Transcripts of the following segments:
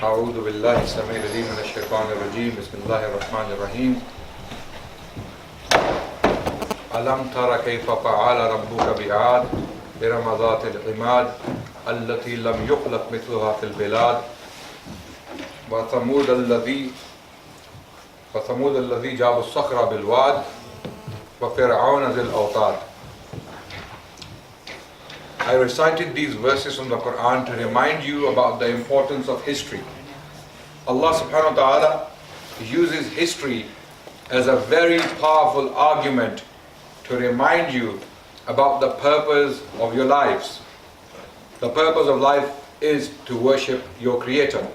أعوذ بالله السميع العليم من الشيطان الرجيم بسم الله الرحمن الرحيم ألم تر كيف فعل ربك بعاد إرم ذات العماد التي لم يخلق مثلها في البلاد وثمود الذي جاب الصخر بالواد وفرعون ذي الأوتاد. I recited these verses from the Quran to remind you about the importance of history. Allah subhanahu wa ta'ala uses history as a very powerful argument to remind you about the purpose of your lives. The purpose of life is to worship your Creator.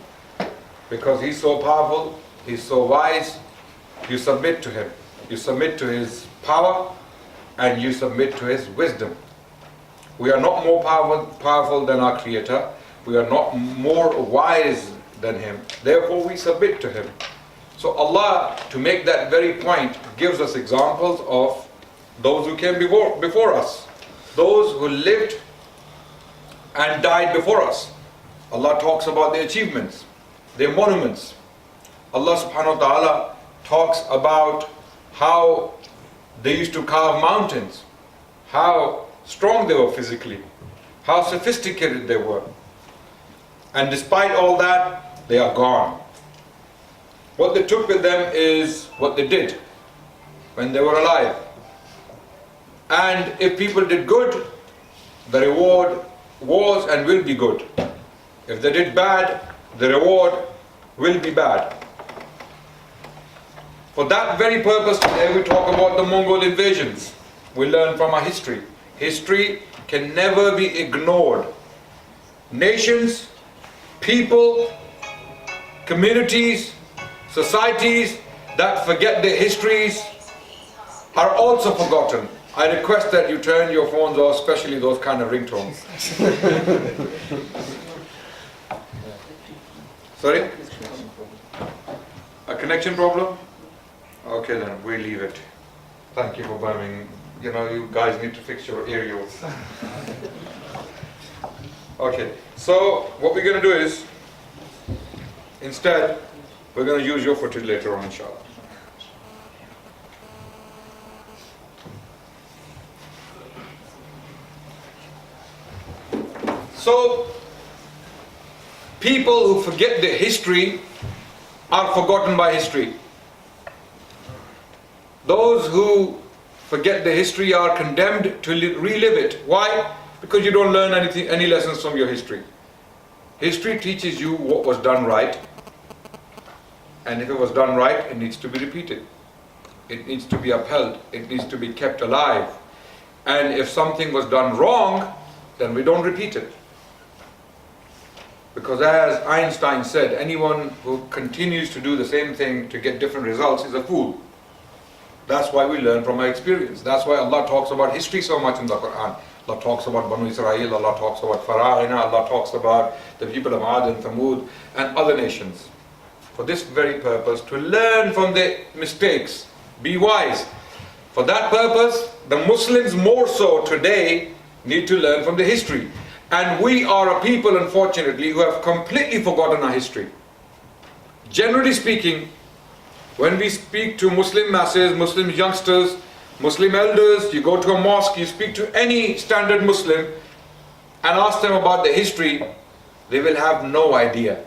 Because He's so powerful, He's so wise, you submit to Him. You submit to His power and you submit to His wisdom. We are not more powerful than our Creator. We are not more wise than Him. Therefore we submit to Him. So Allah, to make that very point, gives us examples of those who came before us. Those who lived and died before us. Allah talks about their achievements, their monuments. Allah subhanahu wa ta'ala talks about how they used to carve mountains, how strong they were physically, how sophisticated they were. And despite all that, they are gone. What they took with them is what they did when they were alive. And if people did good, the reward was and will be good. If they did bad, the reward will be bad. For that very purpose, today we talk about the Mongol invasions. We learn from our history. History can never be ignored. Nations, people, communities, societies that forget their histories are also forgotten. I request that you turn your phones off, especially those kind of ringtones. Sorry? A connection problem? Okay then, we leave it. Thank you for Birmingham. You guys need to fix your aerials. Okay, so what we're going to do is, instead, we're going to use your footage later on, inshallah. So, people who forget their history are forgotten by history. Those who forget the history are condemned to relive it. Why? Because you don't learn any lessons from your history. History teaches you what was done right, and if it was done right, it needs to be repeated. It needs to be upheld. It needs to be kept alive. And if something was done wrong, then we don't repeat it. Because as Einstein said, anyone who continues to do the same thing to get different results is a fool. That's why we learn from our experience. That's why Allah talks about history so much in the Quran. Allah talks about Banu Israel, Allah talks about Fara'ina, Allah talks about the people of Ad and Thamud and other nations. For this very purpose, to learn from their mistakes, be wise. For that purpose, the Muslims more so today need to learn from the history. And we are a people, unfortunately, who have completely forgotten our history. Generally speaking, when we speak to Muslim masses, Muslim youngsters, Muslim elders, you go to a mosque, you speak to any standard Muslim and ask them about the history, they will have no idea.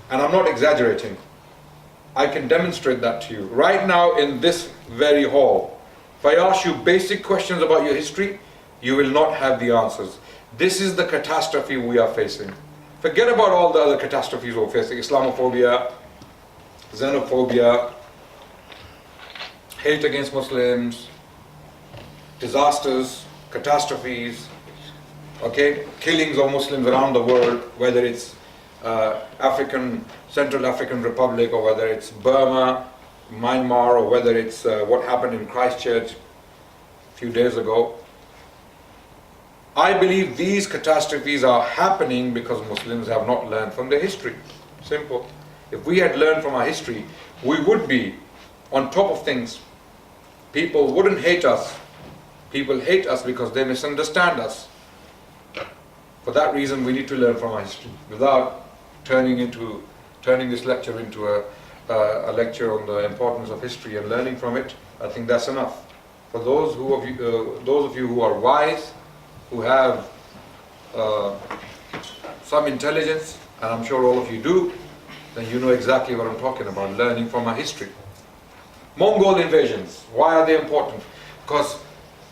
And I'm not exaggerating. I can demonstrate that to you. Right now in this very hall, if I ask you basic questions about your history, you will not have the answers. This is the catastrophe we are facing. Forget about all the other catastrophes we're facing. Islamophobia, xenophobia, hate against Muslims, disasters, catastrophes, killings of Muslims around the world, whether it's Central African Republic, or whether it's Burma, Myanmar, or whether it's what happened in Christchurch a few days ago. I believe these catastrophes are happening because Muslims have not learned from their history. Simple. If we had learned from our history, we would be on top of things. People wouldn't hate us. People hate us because they misunderstand us. For that reason, we need to learn from our history. Without turning this lecture into a lecture on the importance of history and learning from it, I think that's enough. For those of you who are wise, who have some intelligence, and I'm sure all of you do, then you know exactly what I'm talking about, learning from our history. Mongol invasions, why are they important? Because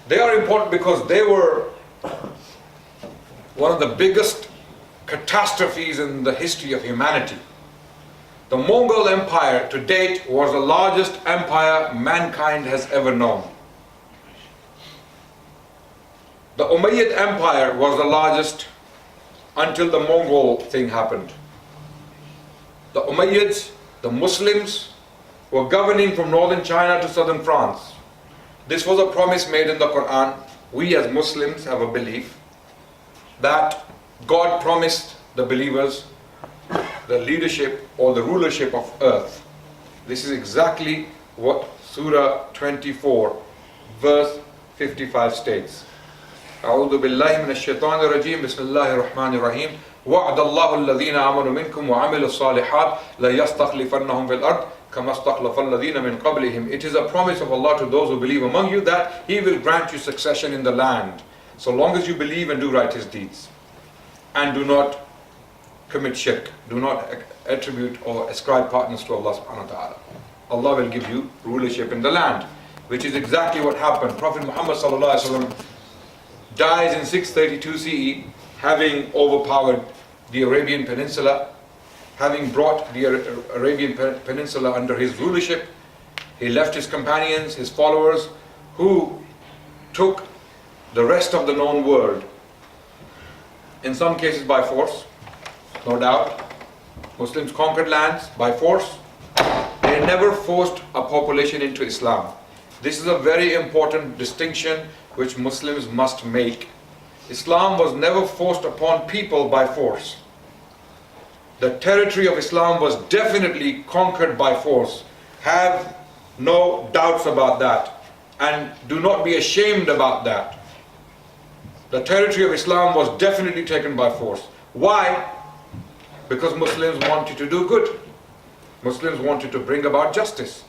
they are important because they were one of the biggest catastrophes in the history of humanity. The Mongol Empire to date was the largest empire mankind has ever known. The Umayyad Empire was the largest until the Mongol thing happened. The Umayyads, the Muslims, were governing from northern China to southern France. This was a promise made in the Quran. We as Muslims have a belief that God promised the believers the leadership or the rulership of earth. This is exactly what Surah 24 verse 55 states. أعوذ بالله من الشيطان الرجيم بسم الله الرحمن الرحيم وعد الله الذين آمنوا منكم وعملوا الصالحات ليستخلفنهم في الأرض كما استخلف الذين من قبلهم. It is a promise of Allah to those who believe among you that He will grant you succession in the land, so long as you believe and do righteous deeds and do not commit shirk, do not attribute or ascribe partners to Allah subhanahu wa ta'ala. Allah will give you rulership in the land, which is exactly what happened. Prophet Muhammad sallallahu alaihi wasallam dies in 632 CE, having overpowered the Arabian Peninsula, having brought the Arabian Peninsula under his rulership. He left his companions, his followers, who took the rest of the known world, in some cases by force, no doubt. Muslims conquered lands by force. They never forced a population into Islam. This is a very important distinction which Muslims must make. Islam was never forced upon people by force. The territory of Islam was definitely conquered by force. Have no doubts about that, and do not be ashamed about that. The territory of Islam was definitely taken by force. Why? Because Muslims wanted to do good. Muslims wanted to bring about justice.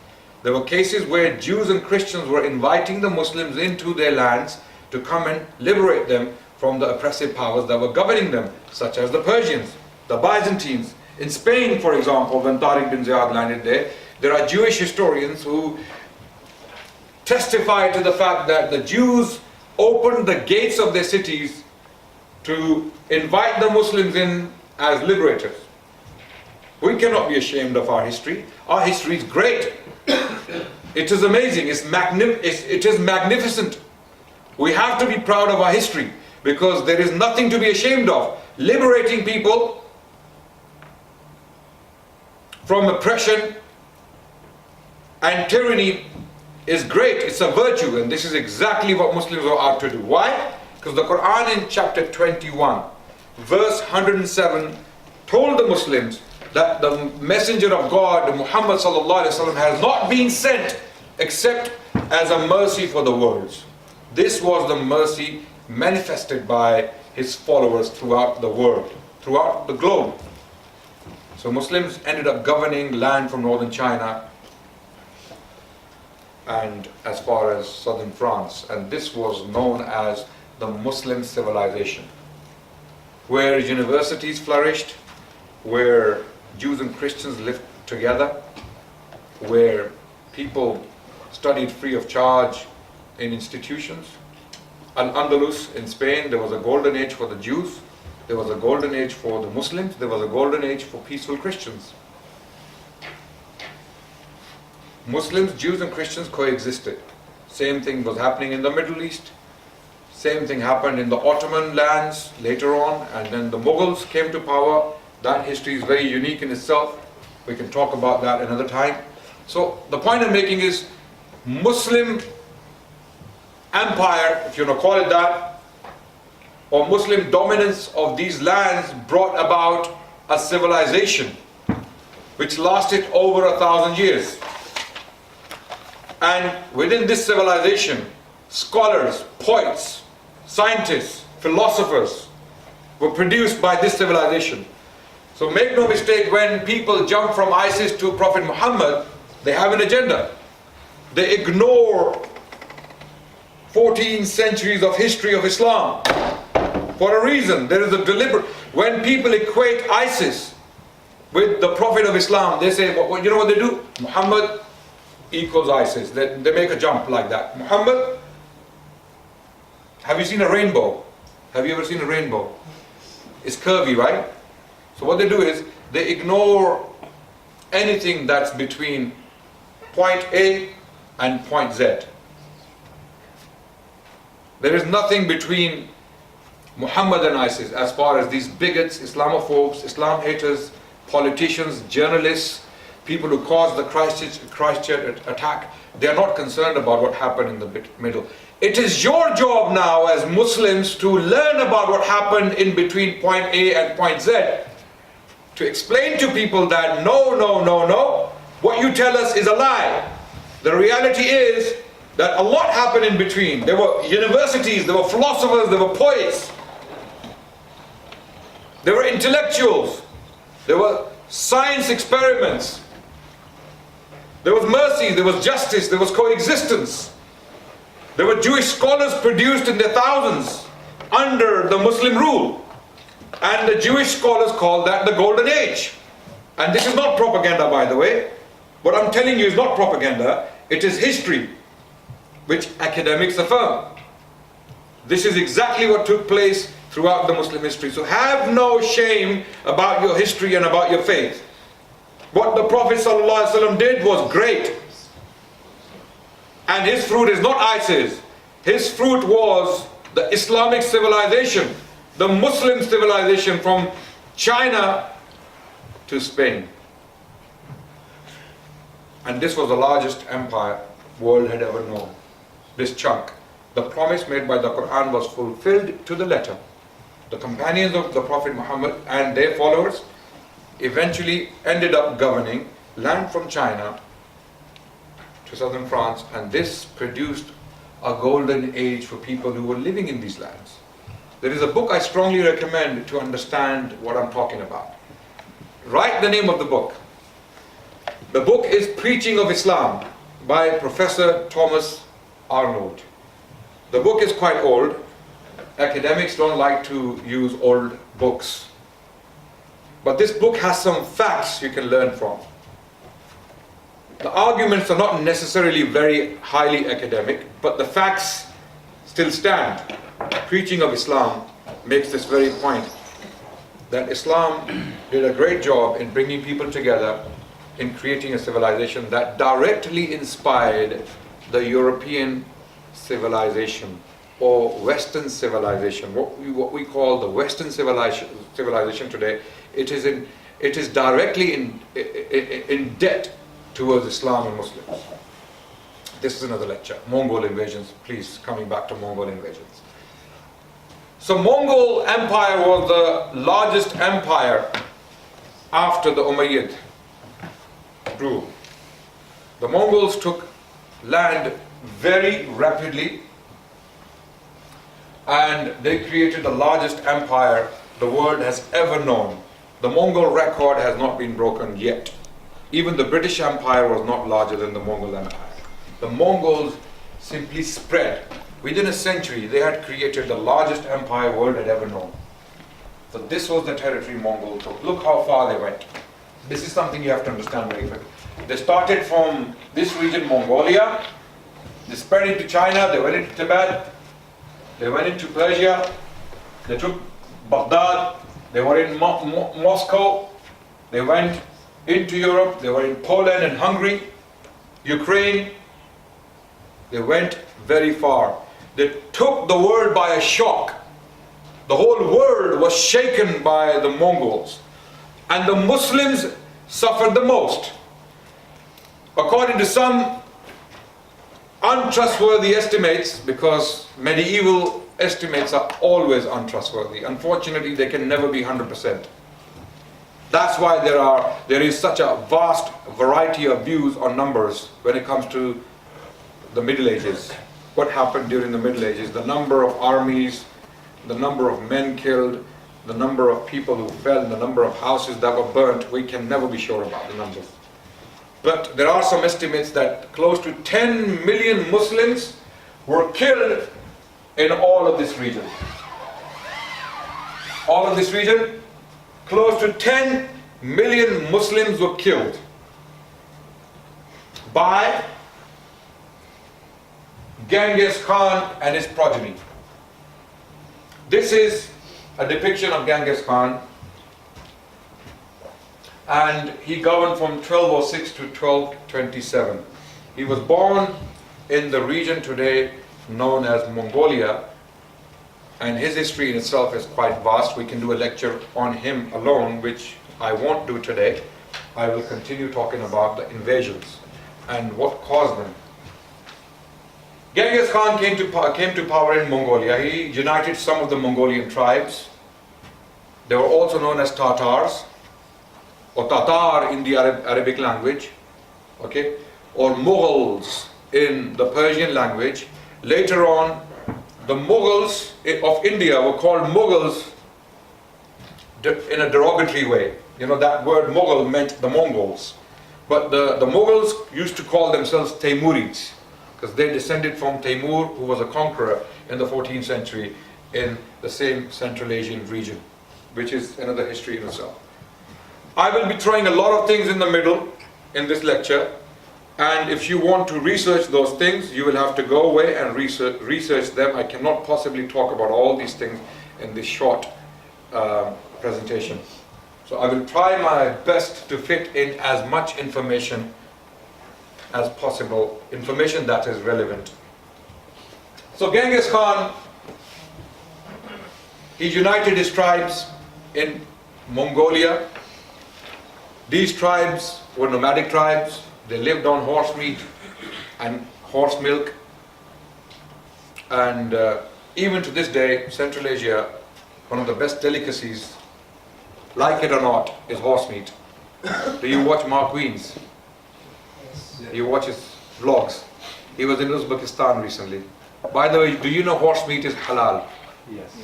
There were cases where Jews and Christians were inviting the Muslims into their lands to come and liberate them from the oppressive powers that were governing them, such as the Persians, the Byzantines. In Spain, for example, when Tariq bin Ziyad landed there are Jewish historians who testify to the fact that the Jews opened the gates of their cities to invite the Muslims in as liberators. We cannot be ashamed of our history. Our history is great. It is amazing. It is magnificent. We have to be proud of our history because there is nothing to be ashamed of. Liberating people from oppression and tyranny is great. It's a virtue, and this is exactly what Muslims are out to do. Why? Because the Quran in chapter 21 verse 107 told the Muslims that the messenger of God, Muhammad sallallahu alaihi wasallam, has not been sent except as a mercy for the worlds. This was the mercy manifested by his followers throughout the world, throughout the globe. So Muslims ended up governing land from northern China and as far as southern France, and this was known as the Muslim civilization, where universities flourished, where Jews and Christians lived together, where people studied free of charge in institutions. Al-Andalus in Spain, there was a golden age for the Jews, there was a golden age for the Muslims, there was a golden age for peaceful Christians. Muslims, Jews and Christians coexisted. Same thing was happening in the Middle East. Same thing happened in the Ottoman lands later on, and then the Mughals came to power. That history is very unique in itself. We can talk about that another time. So the point I'm making is Muslim empire, if you want to call it that, or Muslim dominance of these lands brought about a civilization which lasted over 1,000 years. And within this civilization, scholars, poets, scientists, philosophers were produced by this civilization. So make no mistake, when people jump from ISIS to Prophet Muhammad, they have an agenda. They ignore 14 centuries of history of Islam for a reason. There is a deliberate. When people equate ISIS with the Prophet of Islam, they say, well, you know what they do? Muhammad equals ISIS. They make a jump like that. Muhammad, have you seen a rainbow? Have you ever seen a rainbow? It's curvy, right? So what they do is, they ignore anything that's between point A and point Z. There is nothing between Muhammad and ISIS as far as these bigots, Islamophobes, Islam haters, politicians, journalists, people who caused the Christchurch attack. They are not concerned about what happened in the middle. It is your job now as Muslims to learn about what happened in between point A and point Z, to explain to people that no, what you tell us is a lie. The reality is that a lot happened in between. There were universities, there were philosophers, there were poets, there were intellectuals, there were science experiments, there was mercy, there was justice, there was coexistence. There were Jewish scholars produced in their thousands under the Muslim rule. And the Jewish scholars called that the Golden Age. And this is not propaganda, by the way. What I'm telling you is not propaganda. It is history, which academics affirm. This is exactly what took place throughout the Muslim history. So have no shame about your history and about your faith. What the Prophet ﷺ did was great. And his fruit is not ISIS. His fruit was the Islamic civilization, the Muslim civilization from China to Spain. And this was the largest empire the world had ever known. This chunk. The promise made by the Quran was fulfilled to the letter. The companions of the Prophet Muhammad and their followers eventually ended up governing land from China to southern France, and this produced a golden age for people who were living in these lands. There is a book I strongly recommend to understand what I'm talking about. Write the name of the book. The book is Preaching of Islam by Professor Thomas Arnold. The book is quite old. Academics don't like to use old books. But this book has some facts you can learn from. The arguments are not necessarily very highly academic, but the facts still stand. Preaching of Islam makes this very point, that Islam did a great job in bringing people together, in creating a civilization that directly inspired the European civilization or Western civilization. What we call the Western civilization today, it is directly in debt towards Islam and Muslims. This is another lecture. Mongol invasions, please, coming back to Mongol invasions. So Mongol Empire was the largest empire after the Umayyad rule. The Mongols took land very rapidly, and they created the largest empire the world has ever known. The Mongol record has not been broken yet. Even the British Empire was not larger than the Mongol Empire. The Mongols simply spread. Within a century, they had created the largest empire the world had ever known. So this was the territory Mongols took. Look how far they went. This is something you have to understand very quickly. They started from this region, Mongolia. They spread into China. They went into Tibet. They went into Persia. They took Baghdad. They were in Moscow. They went into Europe. They were in Poland and Hungary, Ukraine. They went very far. They took the world by a shock. The whole world was shaken by the Mongols. And the Muslims suffered the most. According to some untrustworthy estimates, because medieval estimates are always untrustworthy. Unfortunately, they can never be 100%. That's why there is such a vast variety of views on numbers when it comes to the Middle Ages. What happened during the Middle Ages, the number of armies, the number of men killed, the number of people who fell, the number of houses that were burnt, we can never be sure about the numbers. But there are some estimates that close to 10 million Muslims were killed in all of this region. All of this region, close to 10 million Muslims were killed by Genghis Khan and his progeny. This is a depiction of Genghis Khan, and he governed from 1206 to 1227. He was born in the region today known as Mongolia, and his history in itself is quite vast. We can do a lecture on him alone, which I won't do today. I will continue talking about the invasions and what caused them. Genghis Khan came to power in Mongolia. He united some of the Mongolian tribes. They were also known as Tatars, or Tatar in the Arabic language, okay, or Mughals in the Persian language. Later on, the Mughals of India were called Mughals in a derogatory way. You know, that word Mughal meant the Mongols. But the Mughals used to call themselves Taimurids, because they descended from Taimur, who was a conqueror in the 14th century in the same Central Asian region, which is another history in itself. I will be throwing a lot of things in the middle in this lecture, and if you want to research those things, you will have to go away and research them. I cannot possibly talk about all these things in this short presentation. So I will try my best to fit in as much information as possible, information that is relevant. So Genghis Khan, he united his tribes in Mongolia. These tribes were nomadic tribes. They lived on horse meat and horse milk. And even to this day, Central Asia, one of the best delicacies, like it or not, is horse meat. Do you watch Mark Wiens? You watch his vlogs. He was in Uzbekistan recently. By the way, do you know horse meat is halal? Yes.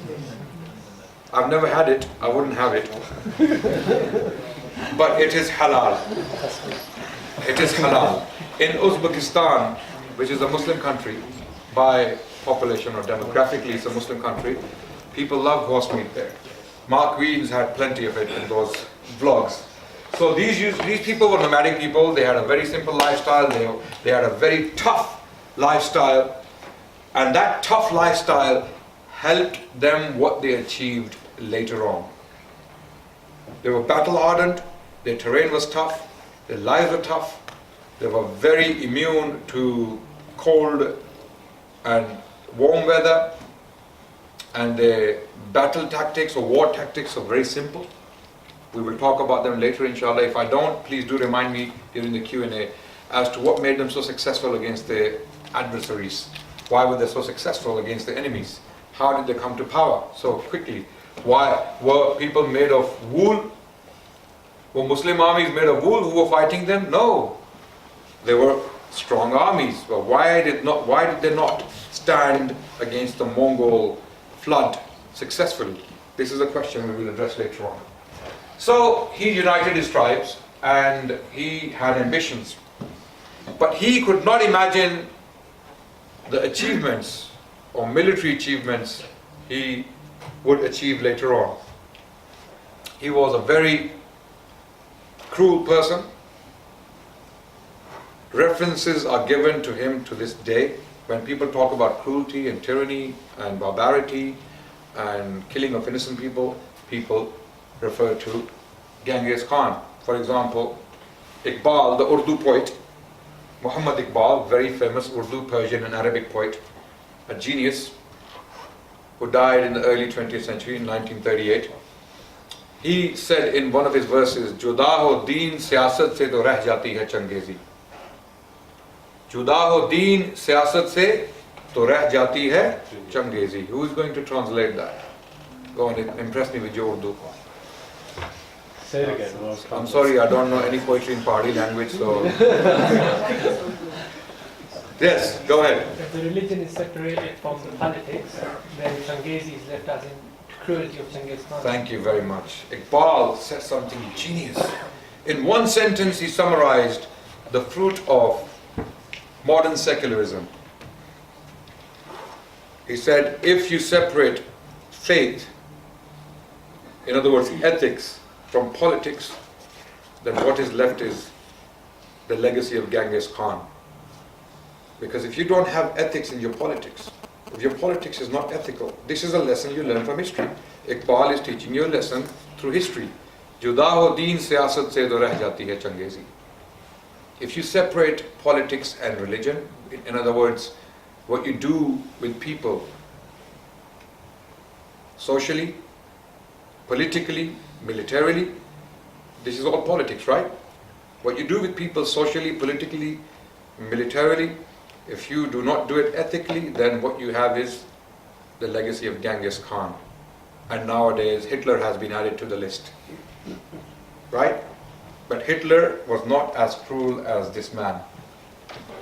I've never had it. I wouldn't have it. But it is halal. It is halal. In Uzbekistan, which is a Muslim country, by population or demographically it's a Muslim country, people love horse meat there. Mark Wiens had plenty of it in those vlogs. So these people were nomadic people. They had a very simple lifestyle. They had a very tough lifestyle. And that tough lifestyle helped them what they achieved later on. They were battle hardened. Their terrain was tough. Their lives were tough. They were very immune to cold and warm weather. And their battle tactics or war tactics are very simple. We will talk about them later, inshallah. If I don't, please do remind me during the Q&A as to what made them so successful against their adversaries. Why were they so successful against the enemies? How did they come to power so quickly? Why were people made of wool? Were Muslim armies made of wool who were fighting them? No. They were strong armies. But why did they not stand against the Mongol flood successfully? This is a question we will address later on. So he united his tribes and he had ambitions. But he could not imagine the achievements or military achievements he would achieve later on. He was a very cruel person. References are given to him to this day. When people talk about cruelty and tyranny and barbarity and killing of innocent people, people refer to Genghis Khan. For example, Iqbal, the Urdu poet, Muhammad Iqbal, very famous Urdu, Persian and Arabic poet, a genius who died in the early 20th century in 1938. He said in one of his verses, "Juda ho deen siyasat se to reh jati hai changezi." Juda ho deen siyasat se to reh jati hai changezi. Who is going to translate that? Go on, impress me with your Urdu. Say it again. I'm sorry, I don't know any poetry in Pahari language, so... Yes, go ahead. If the religion is separated from the politics, then Changezi is left as in cruelty of Genghis Khan. Thank you very much. Iqbal said something genius. In one sentence, he summarized the fruit of modern secularism. He said, if you separate faith, in other words, ethics, from politics, then what is left is the legacy of Genghis Khan. Because if you don't have ethics in your politics, if your politics is not ethical, this is a lesson you learn from history. Iqbal is teaching you a lesson through history. Juda ho deen siyasat se do reh jati hai changezi. If you separate politics and religion, in other words, what you do with people socially, politically, militarily, this is all politics, right? What you do with people socially, politically, militarily, if you do not do it ethically, then what you have is the legacy of Genghis Khan. And nowadays Hitler has been added to the list, right? But Hitler was not as cruel as this man.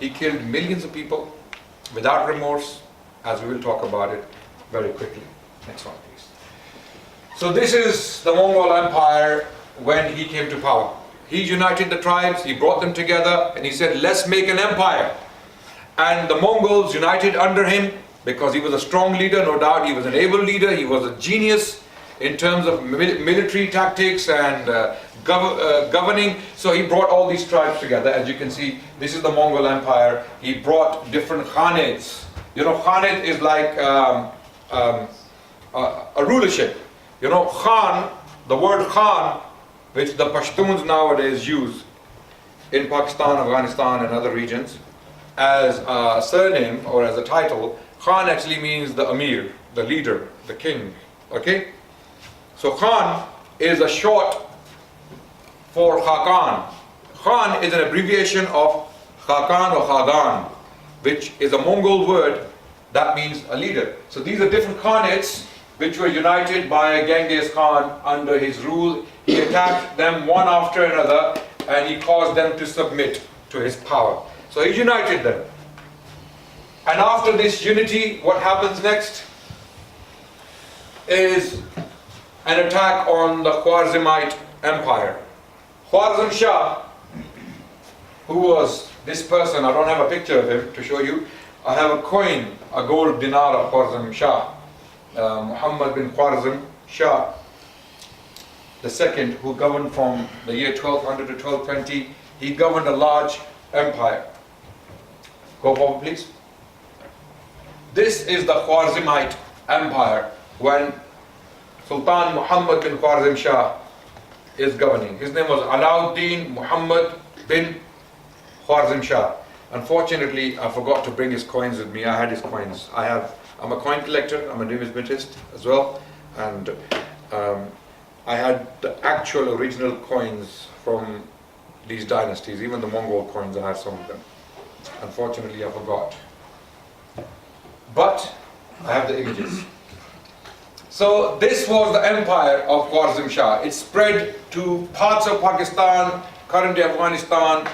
He killed millions of people without remorse, as we will talk about it very quickly. Next one, please. So this is the Mongol Empire when he came to power. He united the tribes, he brought them together, and he said, let's make an empire. And the Mongols united under him because he was a strong leader, no doubt. He was an able leader, he was a genius in terms of military tactics and governing. So he brought all these tribes together. As you can see, this is the Mongol Empire. He brought different khanates. You know, khanate is like a rulership. You know, Khan, the word Khan, which the Pashtuns nowadays use in Pakistan, Afghanistan and other regions, as a surname or as a title, Khan actually means the Amir, the leader, the king. Okay? So Khan is a short for Khakan. Khan is an abbreviation of Khakan or Khagan, which is a Mongol word that means a leader. So these are different khanates which were united by Genghis Khan under his rule. He attacked them one after another and he caused them to submit to his power. So he united them. And after this unity, what happens next is an attack on the Khwarizmite Empire. Khwarizm Shah, who was this person, I don't have a picture of him to show you. I have a coin, a gold dinar of Khwarizm Shah. Muhammad bin Khwarizm Shah the second, who governed from the year 1200 to 1220. He governed a large empire. Go forward, please. This is the Khwarizmite Empire when Sultan Muhammad bin Khwarizm Shah is governing. His name was Alauddin Muhammad bin Khwarizm Shah. Unfortunately, I forgot to bring his coins with me. I had his coins. I'm a coin collector, I'm a numismatist as well, and I had the actual original coins from these dynasties, even the Mongol coins, I have some of them. Unfortunately, I forgot. But I have the images. So this was the empire of Khwarizm Shah. It spread to parts of Pakistan, current day Afghanistan,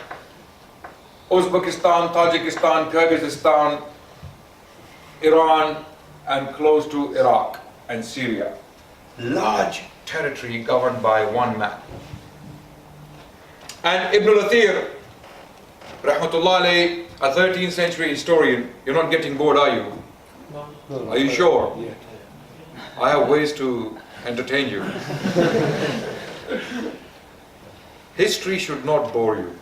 Uzbekistan, Tajikistan, Kyrgyzstan, Iran, and close to Iraq and Syria. Large territory governed by one man. And Ibn al-Athir, rahmatullah alayhi, a 13th century historian, you're not getting bored, are you? No. Are you sure? Yeah. I have ways to entertain you. History should not bore you.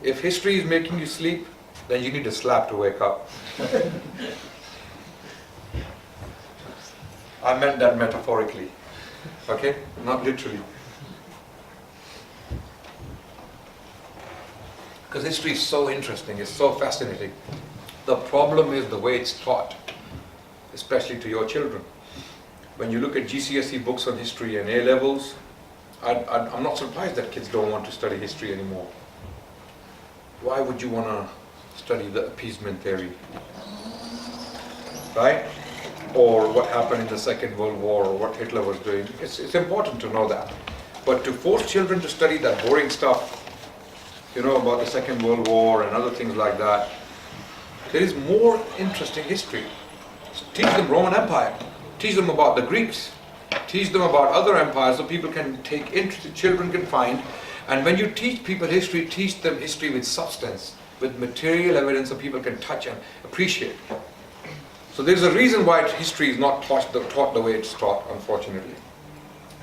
If history is making you sleep, then you need a slap to wake up. I meant that metaphorically, okay? Not literally. Because history is so interesting, it's so fascinating. The problem is the way it's taught, especially to your children. When you look at GCSE books on history and A levels, I'm not surprised that kids don't want to study history anymore. Why would you want to study the appeasement theory? Right? Or what happened in the Second World War, or what Hitler was doing. It's important to know that. But to force children to study that boring stuff, you know, about the Second World War and other things like that, there is more interesting history. Teach them Roman Empire. Teach them about the Greeks. Teach them about other empires so people can take interest, children can find. And when you teach people history, teach them history with substance, with material evidence so people can touch and appreciate. So there's a reason why history is not taught the way it's taught, unfortunately.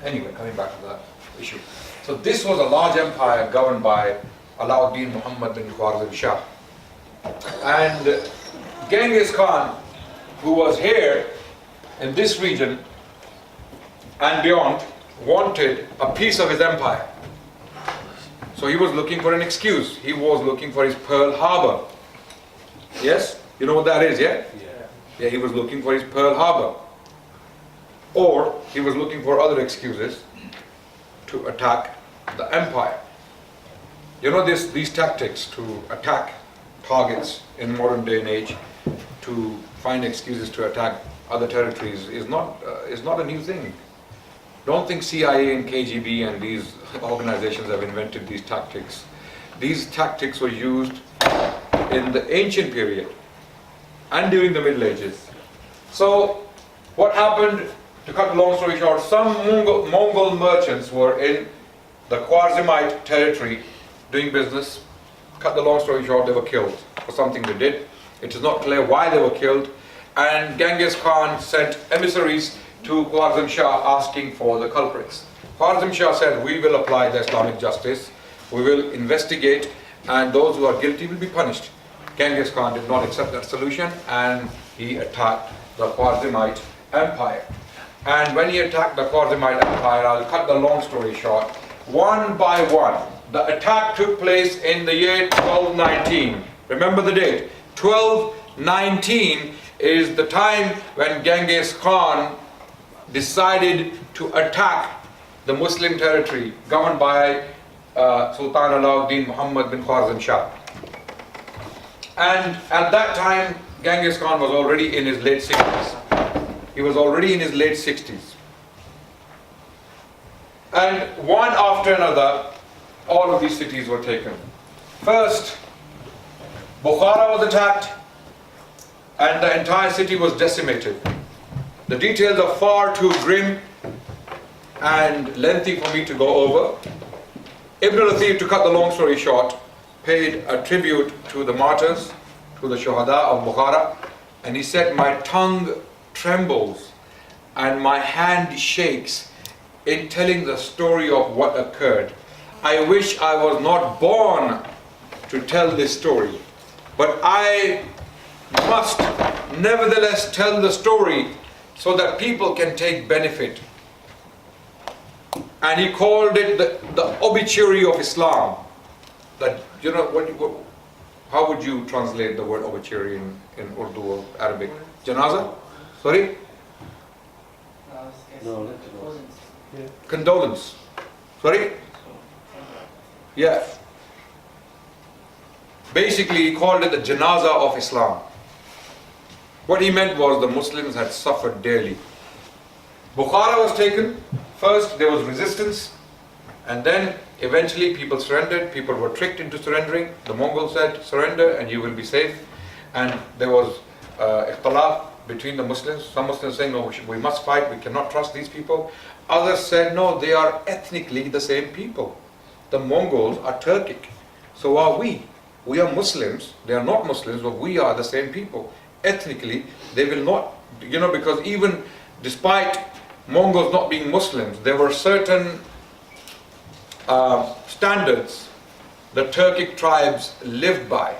Anyway, coming back to that issue. So this was a large empire governed by Alauddin Muhammad bin Khwarizm Shah. And Genghis Khan, who was here in this region and beyond, wanted a piece of his empire. So he was looking for an excuse. He was looking for his Pearl Harbor. Yes? You know what that is, yeah? Yeah, he was looking for his Pearl Harbor. Or he was looking for other excuses to attack the empire. You know these tactics to attack targets in modern day and age, to find excuses to attack other territories is not a new thing. Don't think CIA and KGB and these organizations have invented these tactics. These tactics were used in the ancient period and during the Middle Ages. So what happened, to cut a long story short, some Mongol merchants were in the Khwarizmite territory doing business. Cut the long story short, they were killed for something they did. It is not clear why they were killed. And Genghis Khan sent emissaries to Khwarizm Shah asking for the culprits. Khwarizm Shah said, we will apply the Islamic justice, we will investigate, and those who are guilty will be punished. Genghis Khan did not accept that solution, and he attacked the Khwarizmite Empire. And when he attacked the Khwarizmite Empire, I'll cut the long story short, one by one, the attack took place in the year 1219. Remember the date. 1219 is the time when Genghis Khan decided to attack the Muslim territory governed by Sultan Alauddin Muhammad bin Khwarizm Shah. And at that time, Genghis Khan was already in his late 60s. He was already in his late 60s. And one after another, all of these cities were taken. First, Bukhara was attacked, and the entire city was decimated. The details are far too grim and lengthy for me to go over. Ibn al-Athir, to cut the long story short, paid a tribute to the martyrs, to the Shuhada of Bukhara, and he said, my tongue trembles and my hand shakes in telling the story of what occurred. I wish I was not born to tell this story, but I must nevertheless tell the story so that people can take benefit. And he called it the obituary of Islam. That, you know, how would you translate the word obituary in Urdu or Arabic? Janaza? Sorry? No, Condolence. Sorry? Yeah. Basically, he called it the Janaza of Islam. What he meant was the Muslims had suffered daily. Bukhara was taken. First, there was resistance, and then eventually people surrendered. People were tricked into surrendering. The Mongols said, surrender and you will be safe. And there was ikhtilaf between the Muslims. Some Muslims saying, no, we must fight, we cannot trust these people. Others said, no, they are ethnically the same people. The Mongols are Turkic. So are we. We are Muslims. They are not Muslims, but we are the same people. Ethnically, they will not, you know, because even despite Mongols not being Muslims, there were certain standards the Turkic tribes lived by.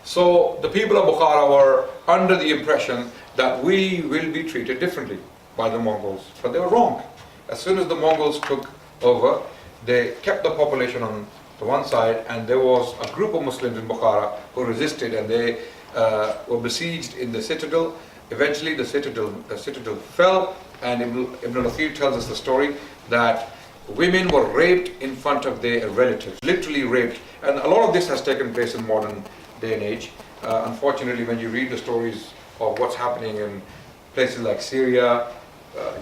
So the people of Bukhara were under the impression that we will be treated differently by the Mongols. But they were wrong. As soon as the Mongols took over, they kept the population on the one side, and there was a group of Muslims in Bukhara who resisted, and they were besieged in the citadel. Eventually the citadel fell, and Ibn al-Athir tells us the story that women were raped in front of their relatives, literally raped. And a lot of this has taken place in modern day and age. Unfortunately, when you read the stories of what's happening in places like Syria,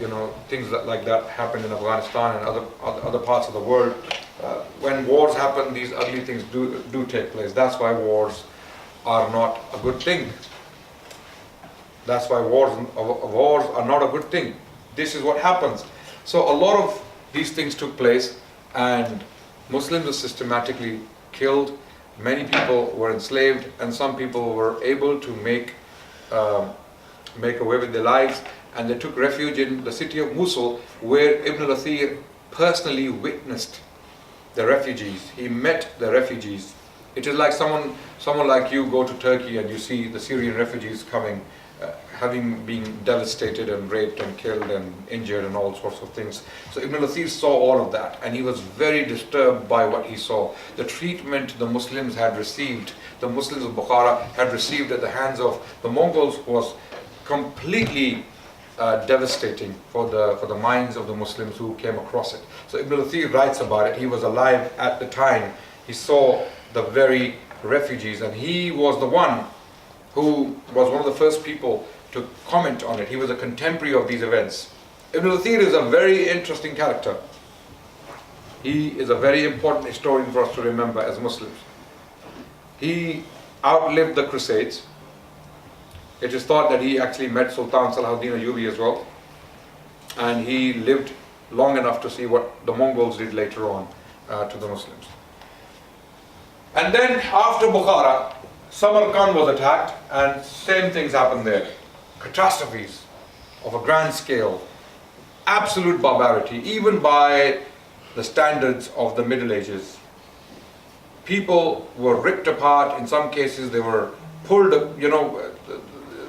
you know, things like that happen in Afghanistan and other parts of the world. When wars happen, these ugly things do take place. That's why wars are not a good thing. That's why wars are not a good thing. this is what happens. So a lot of these things took place, and Muslims were systematically killed. Many people were enslaved, and some people were able to make away with their lives, and they took refuge in the city of Mosul, where Ibn al-Athir personally witnessed the refugees. He met the refugees. It is like someone like you go to Turkey and you see the Syrian refugees coming, having been devastated and raped and killed and injured and all sorts of things. So Ibn al-Athir saw all of that, and he was very disturbed by what he saw. The treatment the Muslims had received, the Muslims of Bukhara had received at the hands of the Mongols, was completely devastating for the minds of the Muslims who came across it. So Ibn al-Athir writes about it. He was alive at the time. He saw the very refugees, and he was the one who was one of the first people to comment on it. He was a contemporary of these events. Ibn al-Athir is a very interesting character. He is a very important historian for us to remember as Muslims. He outlived the Crusades. It is thought that he actually met Sultan Salahuddin Ayyubi as well, and he lived long enough to see what the Mongols did later on to the Muslims. And then after Bukhara, Samarkand was attacked, and same things happened there. Catastrophes of a grand scale, absolute barbarity, even by the standards of the Middle Ages. People were ripped apart. In some cases they were pulled,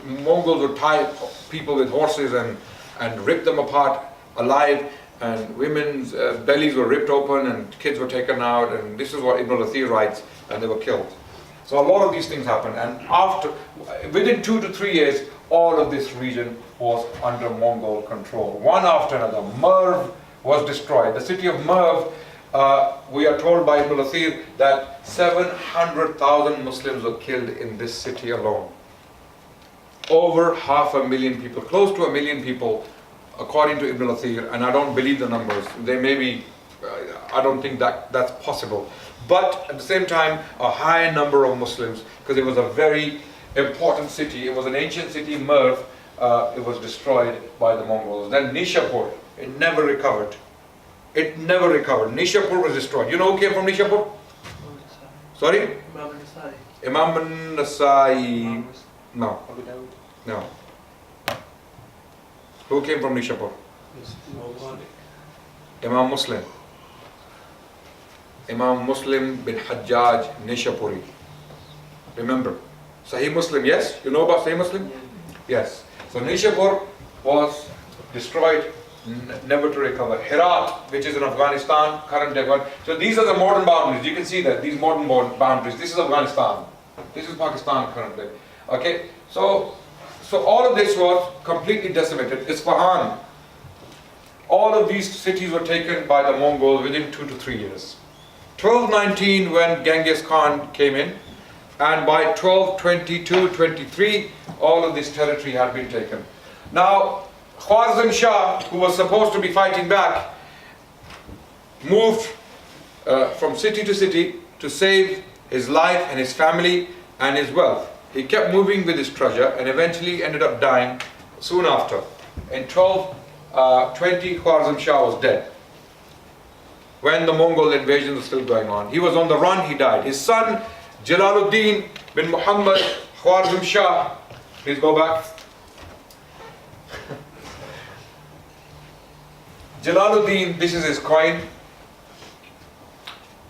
Mongols would tie people with horses and rip them apart alive, and women's bellies were ripped open and kids were taken out, and this is what Ibn al-Athir writes, and they were killed. So a lot of these things happened, and within 2 to 3 years, all of this region was under Mongol control. One after another. Merv was destroyed. The city of Merv, we are told by Ibn al-Athir that 700,000 Muslims were killed in this city alone. Over 500,000 people, close to 1 million people, according to Ibn al-Athir, and I don't believe the numbers. They may be, I don't think that's possible. But at the same time, a high number of Muslims, because it was a very important city. It was an ancient city, Merv. It was destroyed by the Mongols. Then Nishapur, it never recovered. It never recovered. Nishapur was destroyed. You know who came from Nishapur? Sorry? Imam an-Nasai. No. No. Who came from Nishapur? Imam Muslim. Imam Muslim bin Hajjaj Nishapuri. Remember? Sahih Muslim, yes? You know about Sahih Muslim? Yes. So Nishapur was destroyed, never to recover. Herat, which is in Afghanistan, current day Afghanistan. So these are the modern boundaries. You can see that, these modern boundaries. This is Afghanistan. This is Pakistan currently. Okay? So all of this was completely decimated. Isfahan. All of these cities were taken by the Mongols within 2 to 3 years. 1219 when Genghis Khan came in, and by 1222-23 all of this territory had been taken. Now Khwarazm Shah, who was supposed to be fighting back, moved from city to city to save his life and his family and his wealth. He kept moving with his treasure and eventually ended up dying soon after. In 1220 Khwarazm Shah was dead, when the Mongol invasion was still going on. He was on the run, he died. His son Jalaluddin bin Muhammad Khwarazm Shah, please go back. Jalaluddin, this is his coin.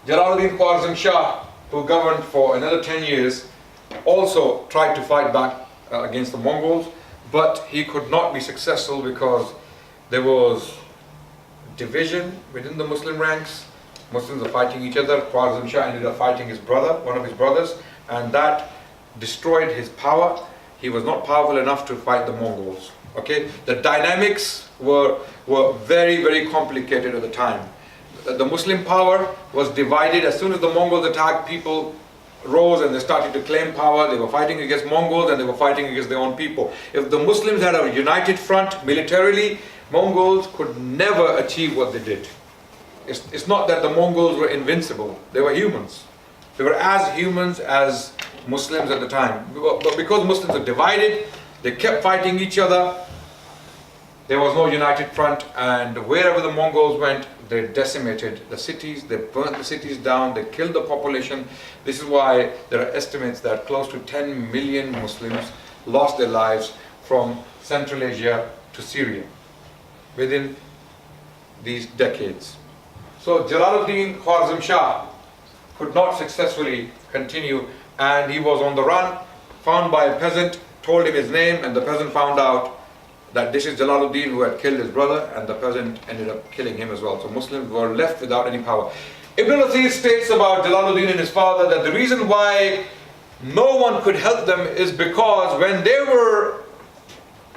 Jalaluddin Khwarazm Shah, who governed for another 10 years, also tried to fight back against the Mongols, but he could not be successful because there was division within the Muslim ranks. Muslims are fighting each other. Khwarazm Shah ended up fighting his brother, one of his brothers, and that destroyed his power. He was not powerful enough to fight the Mongols. Okay, the dynamics were very, very complicated at the time. The Muslim power was divided. As soon as the Mongols attacked, people rose and they started to claim power. They were fighting against Mongols and they were fighting against their own people. If the Muslims had a united front militarily, Mongols could never achieve what they did. It's not that the Mongols were invincible. They were humans. They were as humans as Muslims at the time. But because Muslims are divided, they kept fighting each other. There was no united front, and wherever the Mongols went, they decimated the cities, they burnt the cities down, they killed the population. This is why there are estimates that close to 10 million Muslims lost their lives from Central Asia to Syria within these decades. So Jalaluddin Khwarizm Shah could not successfully continue, and he was on the run, found by a peasant, told him his name, and the peasant found out that this is Jalaluddin who had killed his brother, and the peasant ended up killing him as well. So Muslims were left without any power. Ibn al-Athir states about Jalaluddin and his father that the reason why no one could help them is because when they were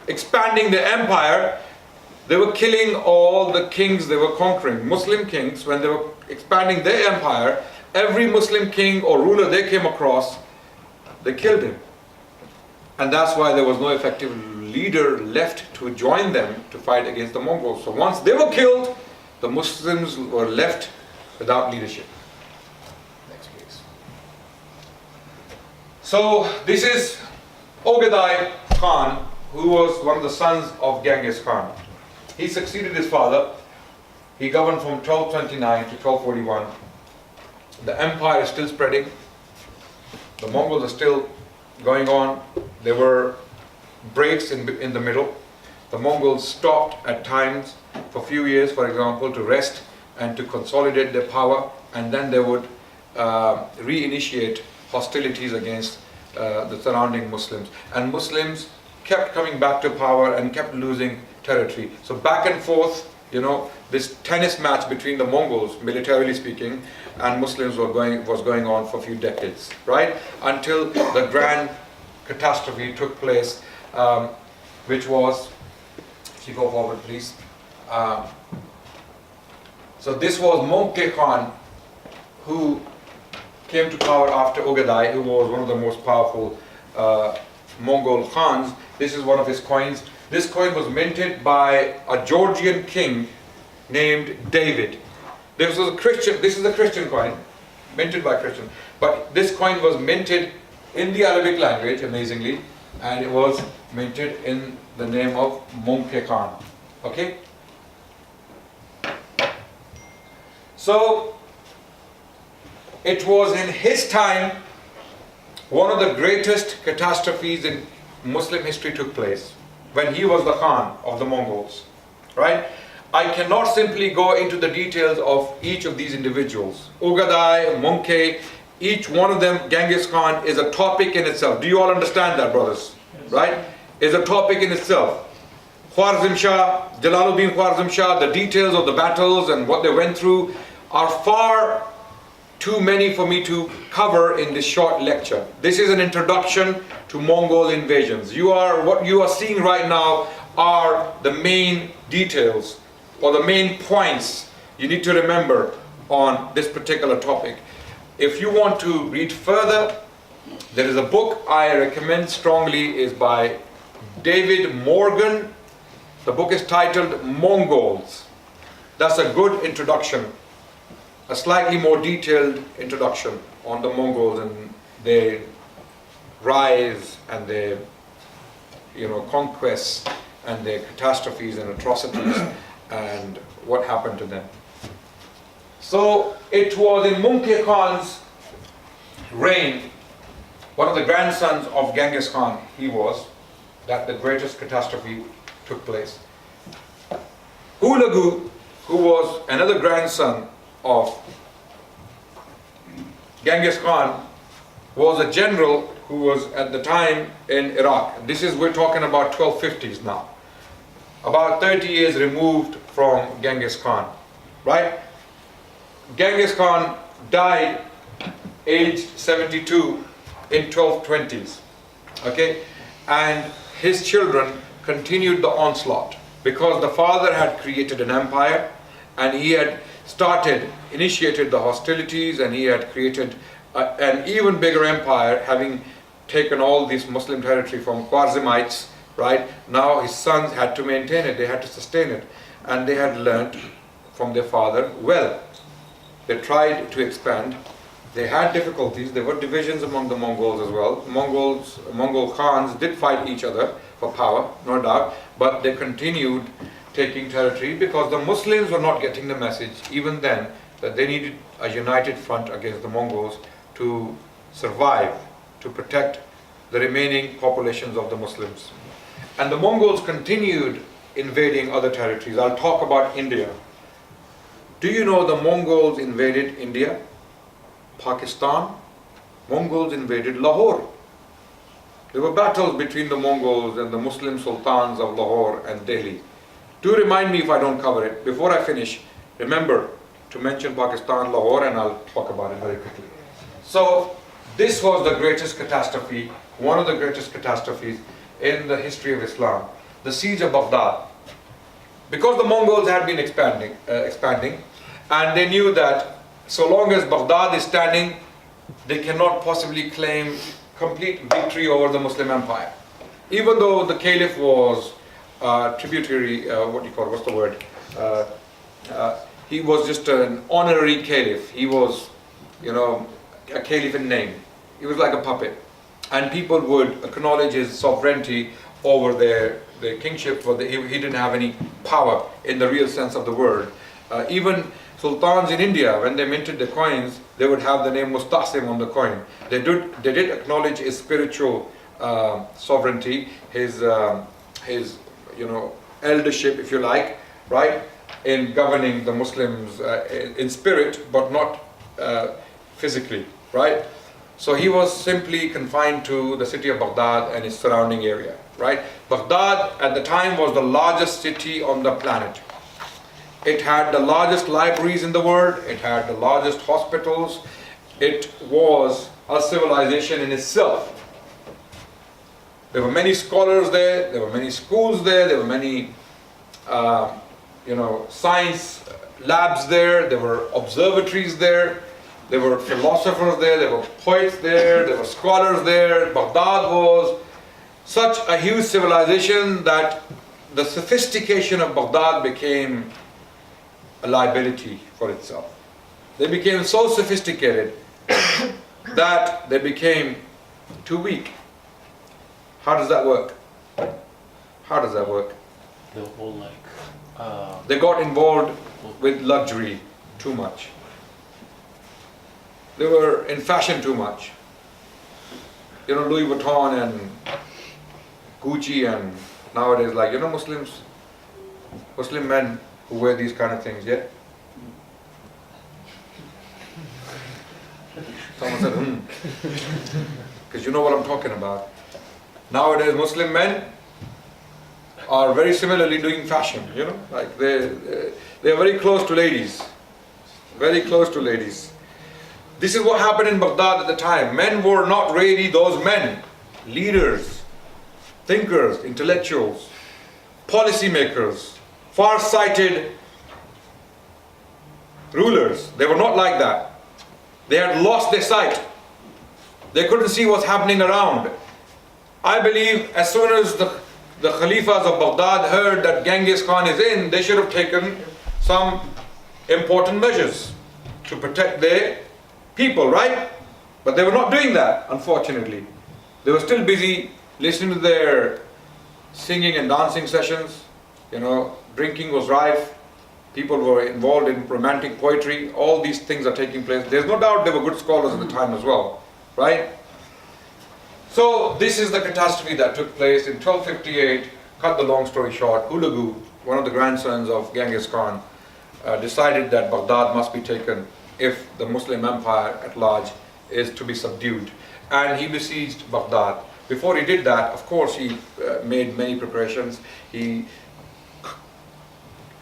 expanding their empire, they were killing all the kings they were conquering. Muslim kings, when they were expanding their empire, every Muslim king or ruler they came across, they killed him. And that's why there was no effective leader left to join them to fight against the Mongols. So once they were killed, the Muslims were left without leadership. Next please. So this is Ogedai Khan, who was one of the sons of Genghis Khan. He succeeded his father. He governed from 1229 to 1241. The empire is still spreading. The Mongols are still going on. There were breaks in the middle. The Mongols stopped at times for a few years, for example, to rest and to consolidate their power, and then they would reinitiate hostilities against the surrounding Muslims. And Muslims kept coming back to power and kept losing territory. So back and forth, you know, this tennis match between the Mongols, militarily speaking, and Muslims was going on for a few decades, right? Until the grand catastrophe took place, which was, if you go forward please. So this was Möngke Khan, who came to power after Ogedai, who was one of the most powerful Mongol Khans. This is one of his coins. This coin was minted by a Georgian king named David. This is a Christian coin, minted by Christian. But this coin was minted in the Arabic language, amazingly, and it was minted in the name of Möngke Khan. Okay? So, it was in his time one of the greatest catastrophes in Muslim history took place, when he was the Khan of the Mongols, right? I cannot simply go into the details of each of these individuals. Ogedai, Möngke, each one of them, Genghis Khan, is a topic in itself. Do you all understand that, brothers? Yes. Right? Is a topic in itself. Khwarizm Shah, Jalaluddin Khwarizm Shah, the details of the battles and what they went through are far too many for me to cover in this short lecture. This is an introduction to Mongol invasions. What you are seeing right now are the main details or the main points you need to remember on this particular topic. If you want to read further, there is a book I recommend strongly, is by David Morgan. The book is titled Mongols. That's a good introduction, a slightly more detailed introduction on the Mongols and their rise and their conquests and their catastrophes and atrocities and what happened to them. So it was in Möngke Khan's reign, one of the grandsons of Genghis Khan, he was, that the greatest catastrophe took place. Hulagu, who was another grandson of Genghis Khan, was a general who was at the time in Iraq. We're talking about 1250s now. About 30 years removed from Genghis Khan, right? Genghis Khan died aged 72 in 1220s, okay? And his children continued the onslaught because the father had created an empire and he had initiated the hostilities, and he had created an even bigger empire, having taken all this Muslim territory from Khwarizmites, right? Now his sons had to maintain it, they had to sustain it, and they had learnt from their father well. They tried to expand. They had difficulties. There were divisions among the Mongols as well. Mongol Khans did fight each other, for power, no doubt, but they continued taking territory because the Muslims were not getting the message even then that they needed a united front against the Mongols to survive, to protect the remaining populations of the Muslims. And the Mongols continued invading other territories. I'll talk about India. Do you know the Mongols invaded India, Pakistan? Mongols invaded Lahore. There were battles between the Mongols and the Muslim sultans of Lahore and Delhi. Do remind me if I don't cover it. Before I finish, remember to mention Pakistan, Lahore, and I'll talk about it very quickly. So this was the greatest catastrophe, one of the greatest catastrophes in the history of Islam, the siege of Baghdad. Because the Mongols had been expanding, and they knew that so long as Baghdad is standing, they cannot possibly claim complete victory over the Muslim empire. Even though the caliph was tributary, he was just an honorary caliph. He was, a caliph in name. He was like a puppet. And people would acknowledge his sovereignty over their kingship, but he didn't have any power in the real sense of the word. Even sultans in India, when they minted the coins, they would have the name Mustasim on the coin. They did acknowledge his spiritual sovereignty, his eldership, if you like, right, in governing the Muslims in spirit, but not physically, right? So he was simply confined to the city of Baghdad and its surrounding area, right? Baghdad at the time was the largest city on the planet. It had the largest libraries in the world, it had the largest hospitals, it was a civilization in itself. There were many scholars there were many schools there were many science labs there were observatories there were philosophers there were poets there were scholars there. Baghdad was such a huge civilization that the sophistication of Baghdad became a liability for itself. They became so sophisticated that they became too weak. How does that work? How does that work? The whole They got involved with luxury too much. They were in fashion too much. Louis Vuitton and Gucci and nowadays, Muslim men who wear these kind of things, yeah? Someone said, because you know what I'm talking about. Nowadays, Muslim men are very similarly doing fashion, they are very close to ladies. Very close to ladies. This is what happened in Baghdad at the time. Men were not really those men, leaders, thinkers, intellectuals, policymakers, far-sighted rulers. They were not like that. They had lost their sight. They couldn't see what's happening around. I believe as soon as the Khalifas of Baghdad heard that Genghis Khan is in, they should have taken some important measures to protect their people, right? But they were not doing that, unfortunately. They were still busy listening to their singing and dancing sessions. Drinking was rife. People were involved in romantic poetry. All these things are taking place. There's no doubt they were good scholars at the time as well, right? So this is the catastrophe that took place in 1258. Cut the long story short, Hulagu, one of the grandsons of Genghis Khan, decided that Baghdad must be taken if the Muslim empire at large is to be subdued. And he besieged Baghdad. Before he did that, of course, he made many preparations.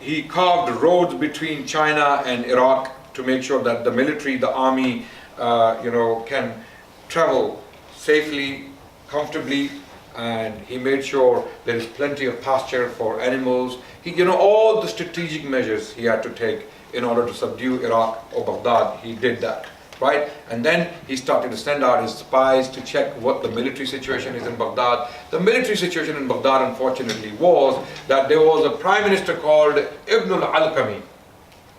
He carved roads between China and Iraq to make sure that the military, the army, can travel safely, comfortably, and he made sure there is plenty of pasture for animals. All the strategic measures he had to take in order to subdue Iraq or Baghdad, he did that, right? And then he started to send out his spies to check what the military situation is in Baghdad. The military situation in Baghdad, unfortunately, was that there was a prime minister called Ibn al-Alqami,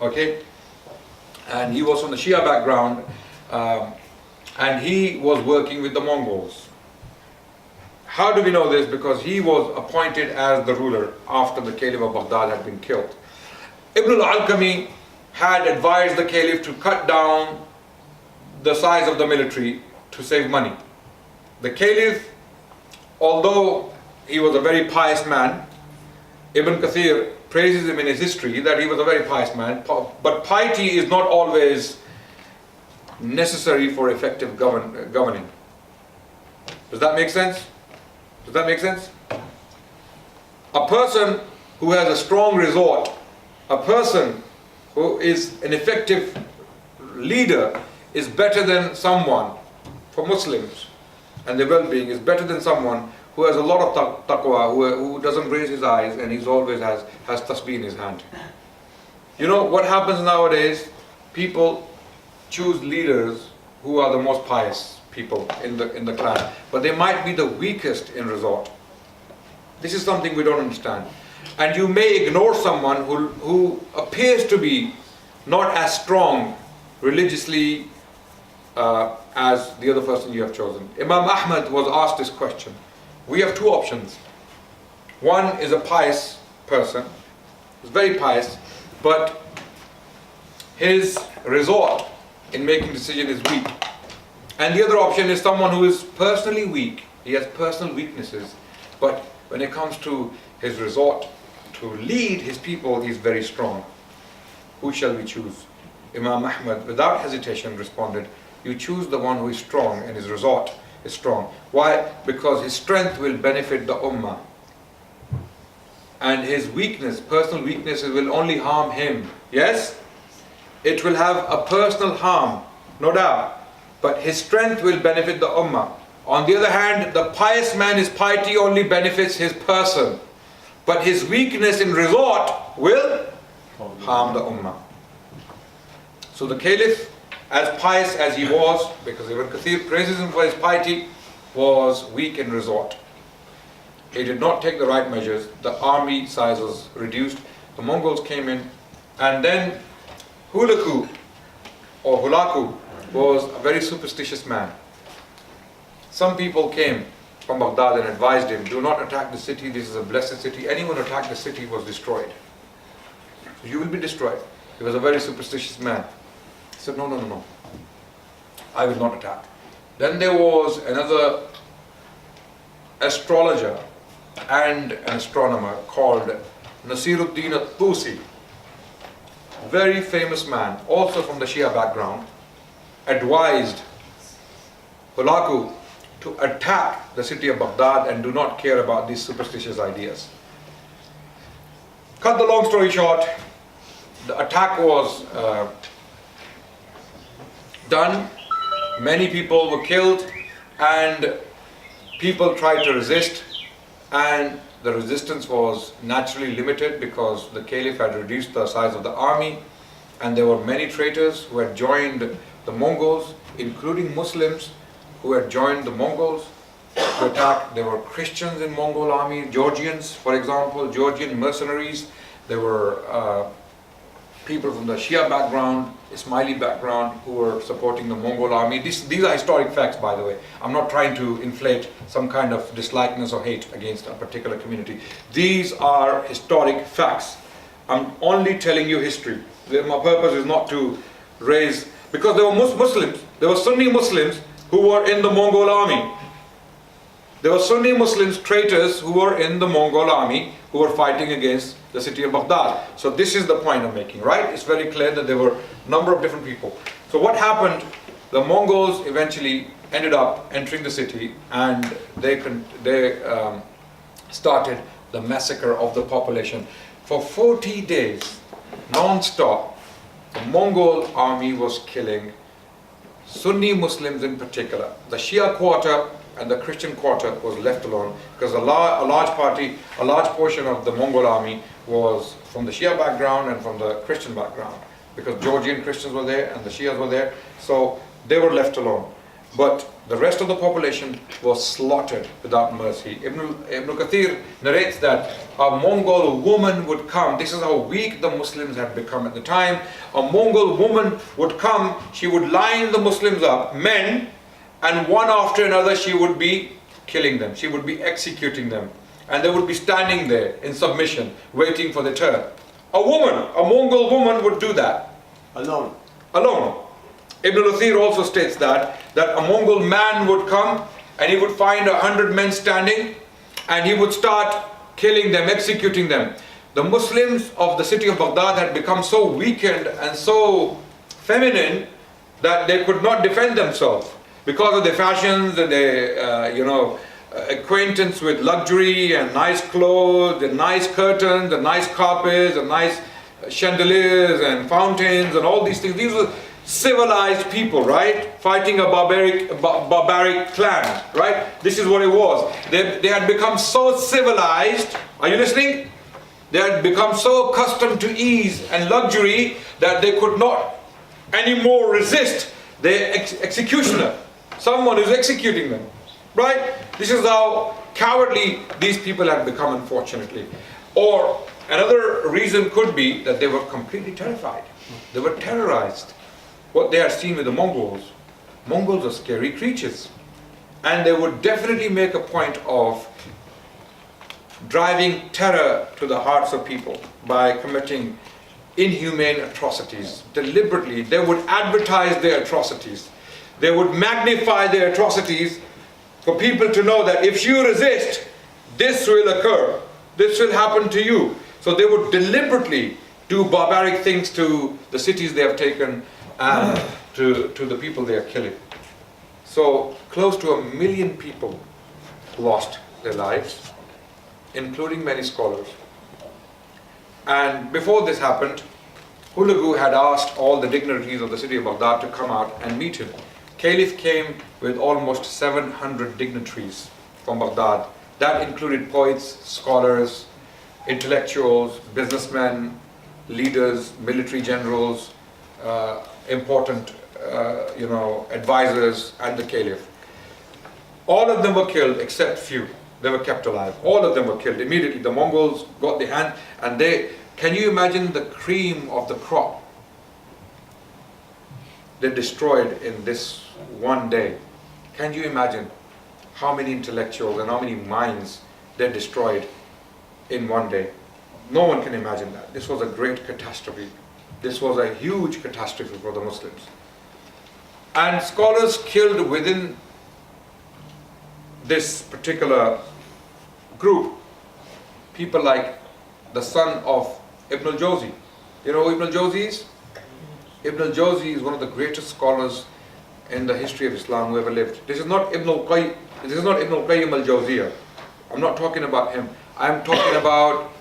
okay? And he was from the Shia background, and he was working with the Mongols. How do we know this? Because he was appointed as the ruler after the Caliph of Baghdad had been killed. Ibn al-Alqami had advised the Caliph to cut down the size of the military to save money. The Caliph, although he was a very pious man, Ibn Kathir praises him in his history that he was a very pious man, but piety is not always necessary for effective governing. Does that make sense? Does that make sense? A person who has a strong resort, a person who is an effective leader is better than someone, for Muslims and their well-being, is better than someone who has a lot of taqwa, who doesn't raise his eyes and he's always has tasbih in his hand. You know what happens nowadays? People choose leaders who are the most pious people in the clan, but they might be the weakest in resort. This is something we don't understand. And you may ignore someone who appears to be not as strong religiously as the other person you have chosen. Imam Ahmad was asked this question. We have two options. One is a pious person, he's very pious, but his resort in making decision is weak. And the other option is someone who is personally weak, he has personal weaknesses, but when it comes to his resort to lead his people, he's very strong. Who shall we choose? Imam Ahmad, without hesitation, responded, you choose the one who is strong and his resort is strong. Why? Because his strength will benefit the ummah. And his weakness, personal weaknesses, will only harm him. Yes? It will have a personal harm, no doubt. But his strength will benefit the ummah. On the other hand, the pious man, his piety only benefits his person. But his weakness in resort will harm the ummah. So the Caliph, as pious as he was, because Ibn Kathir praises him for his piety, was weak in resort. He did not take the right measures. The army size was reduced. The Mongols came in, and then Hulaku or Hulaku was a very superstitious man. Some people came from Baghdad and advised him, do not attack the city, this is a blessed city. Anyone who attacked the city was destroyed. So you will be destroyed. He was a very superstitious man. He said, no, I will not attack. Then there was another astrologer and an astronomer called Nasiruddin al-Tusi, very famous man, also from the Shia background, advised Hulaku to attack the city of Baghdad and do not care about these superstitious ideas. Cut the long story short, the attack was done, many people were killed, and people tried to resist, and the resistance was naturally limited because the Caliph had reduced the size of the army, and there were many traitors who had joined the Mongols, including Muslims who had joined the Mongols to attack. There were Christians in Mongol army, Georgians, for example, Georgian mercenaries. There were people from the Shia background, Ismaili background, who were supporting the Mongol army. These are historic facts, by the way. I'm not trying to inflate some kind of dislikeness or hate against a particular community. These are historic facts. I'm only telling you history. My purpose is not to raise, because there were Muslims, there were Sunni Muslims who were in the Mongol army. There were Sunni Muslims, traitors, who were in the Mongol army, who were fighting against the city of Baghdad. So this is the point I'm making, right? It's very clear that there were a number of different people. So what happened? The Mongols eventually ended up entering the city, and they started the massacre of the population. For 40 days, non-stop, the Mongol army was killing Sunni Muslims in particular. The Shia quarter and the Christian quarter was left alone, because a large portion of the Mongol army was from the Shia background and from the Christian background, because Georgian Christians were there and the Shias were there, so they were left alone. But the rest of the population was slaughtered without mercy. Ibn Kathir narrates that a Mongol woman would come. This is how weak the Muslims had become at the time. A Mongol woman would come, she would line the Muslims up, men, and one after another she would be killing them. She would be executing them. And they would be standing there in submission, waiting for the turn. A woman, a Mongol woman would do that. Alone. Alone. Ibn al-Athir also states that a Mongol man would come and he would find 100 men standing and he would start killing them, executing them. The Muslims of the city of Baghdad had become so weakened and so feminine that they could not defend themselves because of their fashions and their, acquaintance with luxury and nice clothes and nice curtains and nice carpets and nice chandeliers and fountains and all these things. These were civilized people, right? Fighting a barbaric clan, right? This is what it was. They had become so civilized. Are you listening? They had become so accustomed to ease and luxury that they could not anymore resist their executioner, someone who's executing them, right? This is how cowardly these people had become, unfortunately. Or another reason could be that they were completely terrified. They were terrorized. What they had seen with the Mongols. Mongols are scary creatures. And they would definitely make a point of driving terror to the hearts of people by committing inhumane atrocities. Deliberately, they would advertise their atrocities. They would magnify their atrocities for people to know that if you resist, this will occur. This will happen to you. So they would deliberately do barbaric things to the cities they have taken and to the people they are killing. So close to 1 million people lost their lives, including many scholars. And before this happened, Hulagu had asked all the dignitaries of the city of Baghdad to come out and meet him. Caliph came with almost 700 dignitaries from Baghdad. That included poets, scholars, intellectuals, businessmen, leaders, military generals, important advisors, and the Caliph. All of them were killed except few. They were kept alive. All of them were killed immediately. The Mongols got their hand, and can you imagine the cream of the crop they destroyed in this one day? Can you imagine how many intellectuals and how many minds they destroyed in one day? No one can imagine that. This was a great catastrophe. This was a huge catastrophe for the Muslims. And scholars killed within this particular group, people like the son of Ibn al-Jawzi. You know who Ibn al-Jawzi is? Ibn al-Jawzi is one of the greatest scholars in the history of Islam who ever lived. This is not Ibn al-Qayyim al-Jawziyah. I'm not talking about him. I'm talking about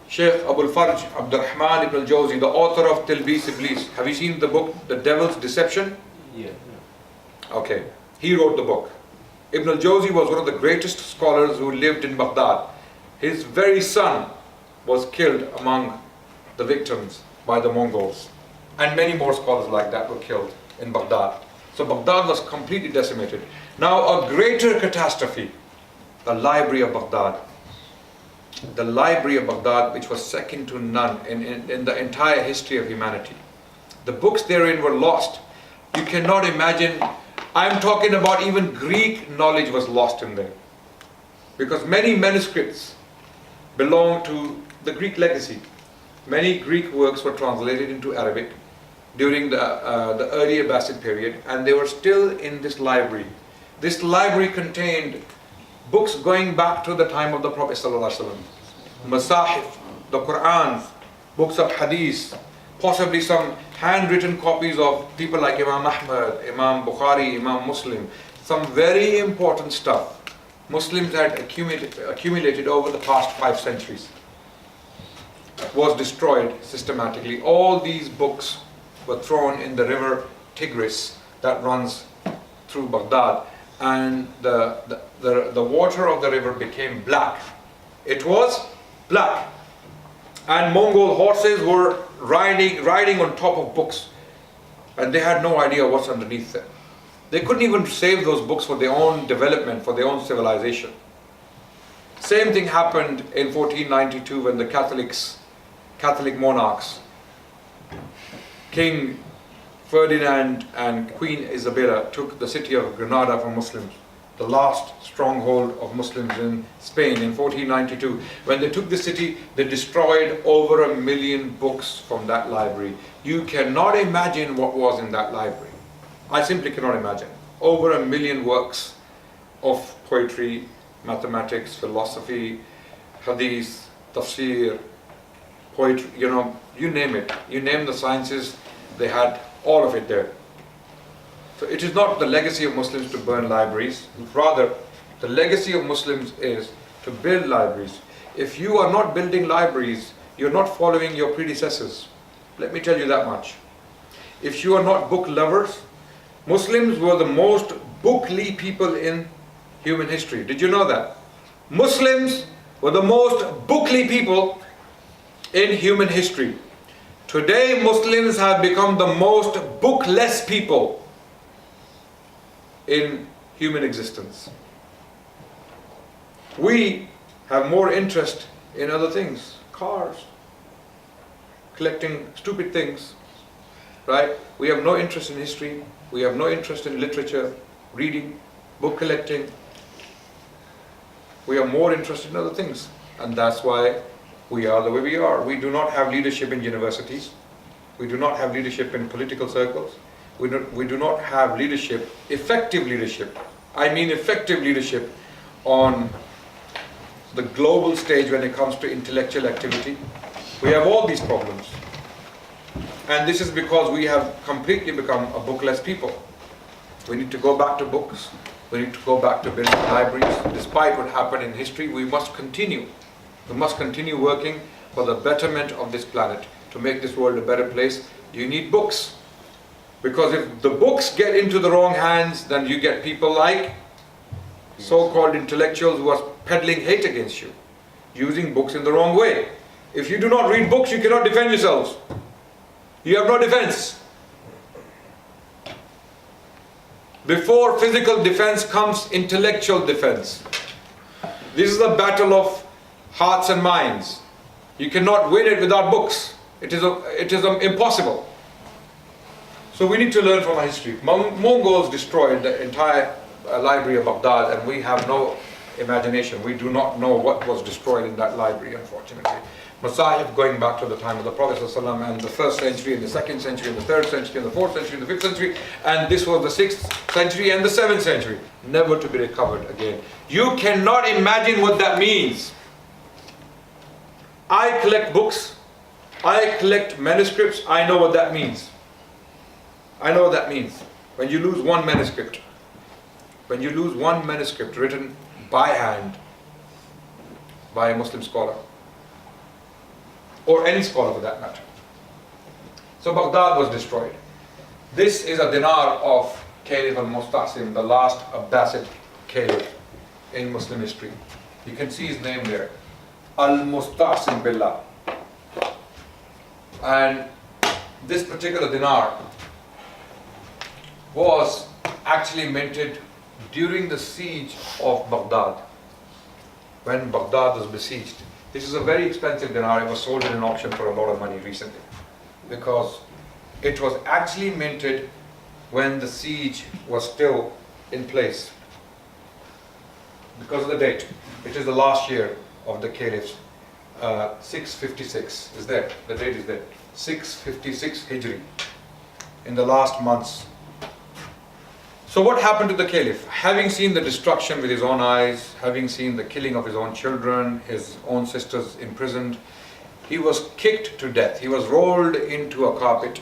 Sheikh Abul Farj Abdurrahman ibn al-Jawzi, the author of Tilbis Iblis. Have you seen the book, The Devil's Deception? Yeah. Okay. He wrote the book. Ibn al-Jawzi was one of the greatest scholars who lived in Baghdad. His very son was killed among the victims by the Mongols. And many more scholars like that were killed in Baghdad. So Baghdad was completely decimated. Now a greater catastrophe, the Library of Baghdad. The Library of Baghdad, which was second to none in the entire history of humanity. The books therein were lost. You cannot imagine. I'm talking about even Greek knowledge was lost in there. Because many manuscripts belong to the Greek legacy. Many Greek works were translated into Arabic during the early Abbasid period, and they were still in this library. This library contained books going back to the time of the Prophet ﷺ. Masahif, the Quran, books of Hadith, possibly some handwritten copies of people like Imam Ahmad, Imam Bukhari, Imam Muslim. Some very important stuff Muslims had accumulated over the past 5 centuries was destroyed systematically. All these books were thrown in the river Tigris that runs through Baghdad, and the water of the river became black. It was black, and Mongol horses were riding on top of books, and they had no idea what's underneath them. They couldn't even save those books for their own development, for their own civilization. Same thing happened in 1492 when the Catholic monarchs, King Ferdinand and Queen Isabella, took the city of Granada from Muslims. the last stronghold of Muslims in Spain in 1492. When they took the city, they destroyed over 1 million books from that library. You cannot imagine what was in that library. I simply cannot imagine. Over 1 million works of poetry, mathematics, philosophy, hadith, tafsir, poetry, you name it. You name the sciences, they had all of it there. So it is not the legacy of Muslims to burn libraries. Rather, the legacy of Muslims is to build libraries. If you are not building libraries, you're not following your predecessors. Let me tell you that much. If you are not book lovers, Muslims were the most bookly people in human history. Did you know that? Muslims were the most bookly people in human history. Today, Muslims have become the most bookless people in human existence. We have more interest in other things, cars, collecting stupid things, right? We have no interest in history, we have no interest in literature, reading, book collecting. We are more interested in other things, and that's why we are the way we are. We do not have leadership in universities, we do not have leadership in political circles, we do not have leadership, effective leadership. I mean effective leadership on the global stage when it comes to intellectual activity. We have all these problems. And this is because we have completely become a bookless people. We need to go back to books. We need to go back to building libraries. Despite what happened in history, we must continue. We must continue working for the betterment of this planet. To make this world a better place, you need books. Because if the books get into the wrong hands, then you get people like so-called intellectuals who are peddling hate against you, using books in the wrong way. If you do not read books, you cannot defend yourselves. You have no defense. Before physical defense comes intellectual defense. This is a battle of hearts and minds. You cannot win it without books. It is impossible. So we need to learn from our history. Mongols destroyed the entire library of Baghdad, and we have no imagination. We do not know what was destroyed in that library, unfortunately. Masahif going back to the time of the Prophet ﷺ, and the 1st century, and the 2nd century, and the 3rd century, and the 4th century, and the 5th century, and this was the 6th century and the 7th century, never to be recovered again. You cannot imagine what that means. I collect books, I collect manuscripts, I know what that means. I know what that means. When you lose one manuscript, written by hand by a Muslim scholar, or any scholar for that matter. So Baghdad was destroyed. This is a dinar of Caliph al-Mustasim, the last Abbasid caliph in Muslim history. You can see his name there, al-Mustasim Billah. And this particular dinar was actually minted during the siege of Baghdad, when Baghdad was besieged. This is a very expensive dinar. It was sold in an auction for a lot of money recently, because it was actually minted when the siege was still in place. Because of the date, it is the last year of the caliphs. 656 is there, the date is there. 656 Hijri, in the last months. So what happened to the caliph? Having seen the destruction with his own eyes, having seen the killing of his own children, his own sisters imprisoned, he was kicked to death. He was rolled into a carpet,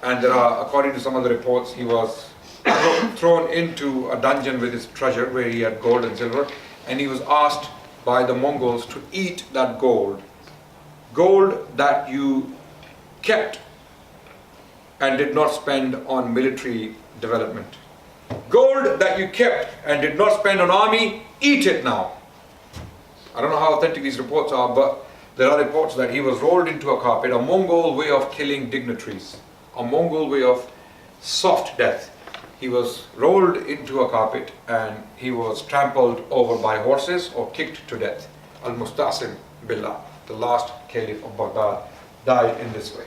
and there are, according to some of the reports, he was thrown into a dungeon with his treasure where he had gold and silver, and he was asked by the Mongols to eat that gold that you kept and did not spend on military development. Gold that you kept and did not spend on army, eat it now. I don't know how authentic these reports are, but there are reports that he was rolled into a carpet, a Mongol way of killing dignitaries, a Mongol way of soft death. He was rolled into a carpet and he was trampled over by horses or kicked to death. Al-Mustasim Billah, the last caliph of Baghdad, died in this way.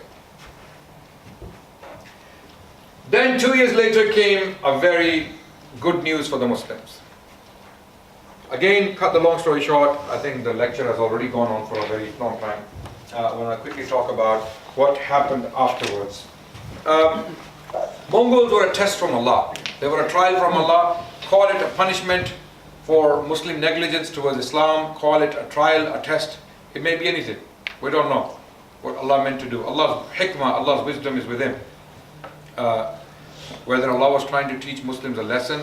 Then 2 years later came a very good news for the Muslims. again, cut the long story short, I think the lecture has already gone on for a very long time. I want to quickly talk about what happened afterwards. Mongols were a test from Allah. They were a trial from Allah. Call it a punishment for Muslim negligence towards Islam. Call it a trial, a test. It may be anything. We don't know what Allah meant to do. Allah's hikmah, Allah's wisdom is with Him. Whether Allah was trying to teach Muslims a lesson,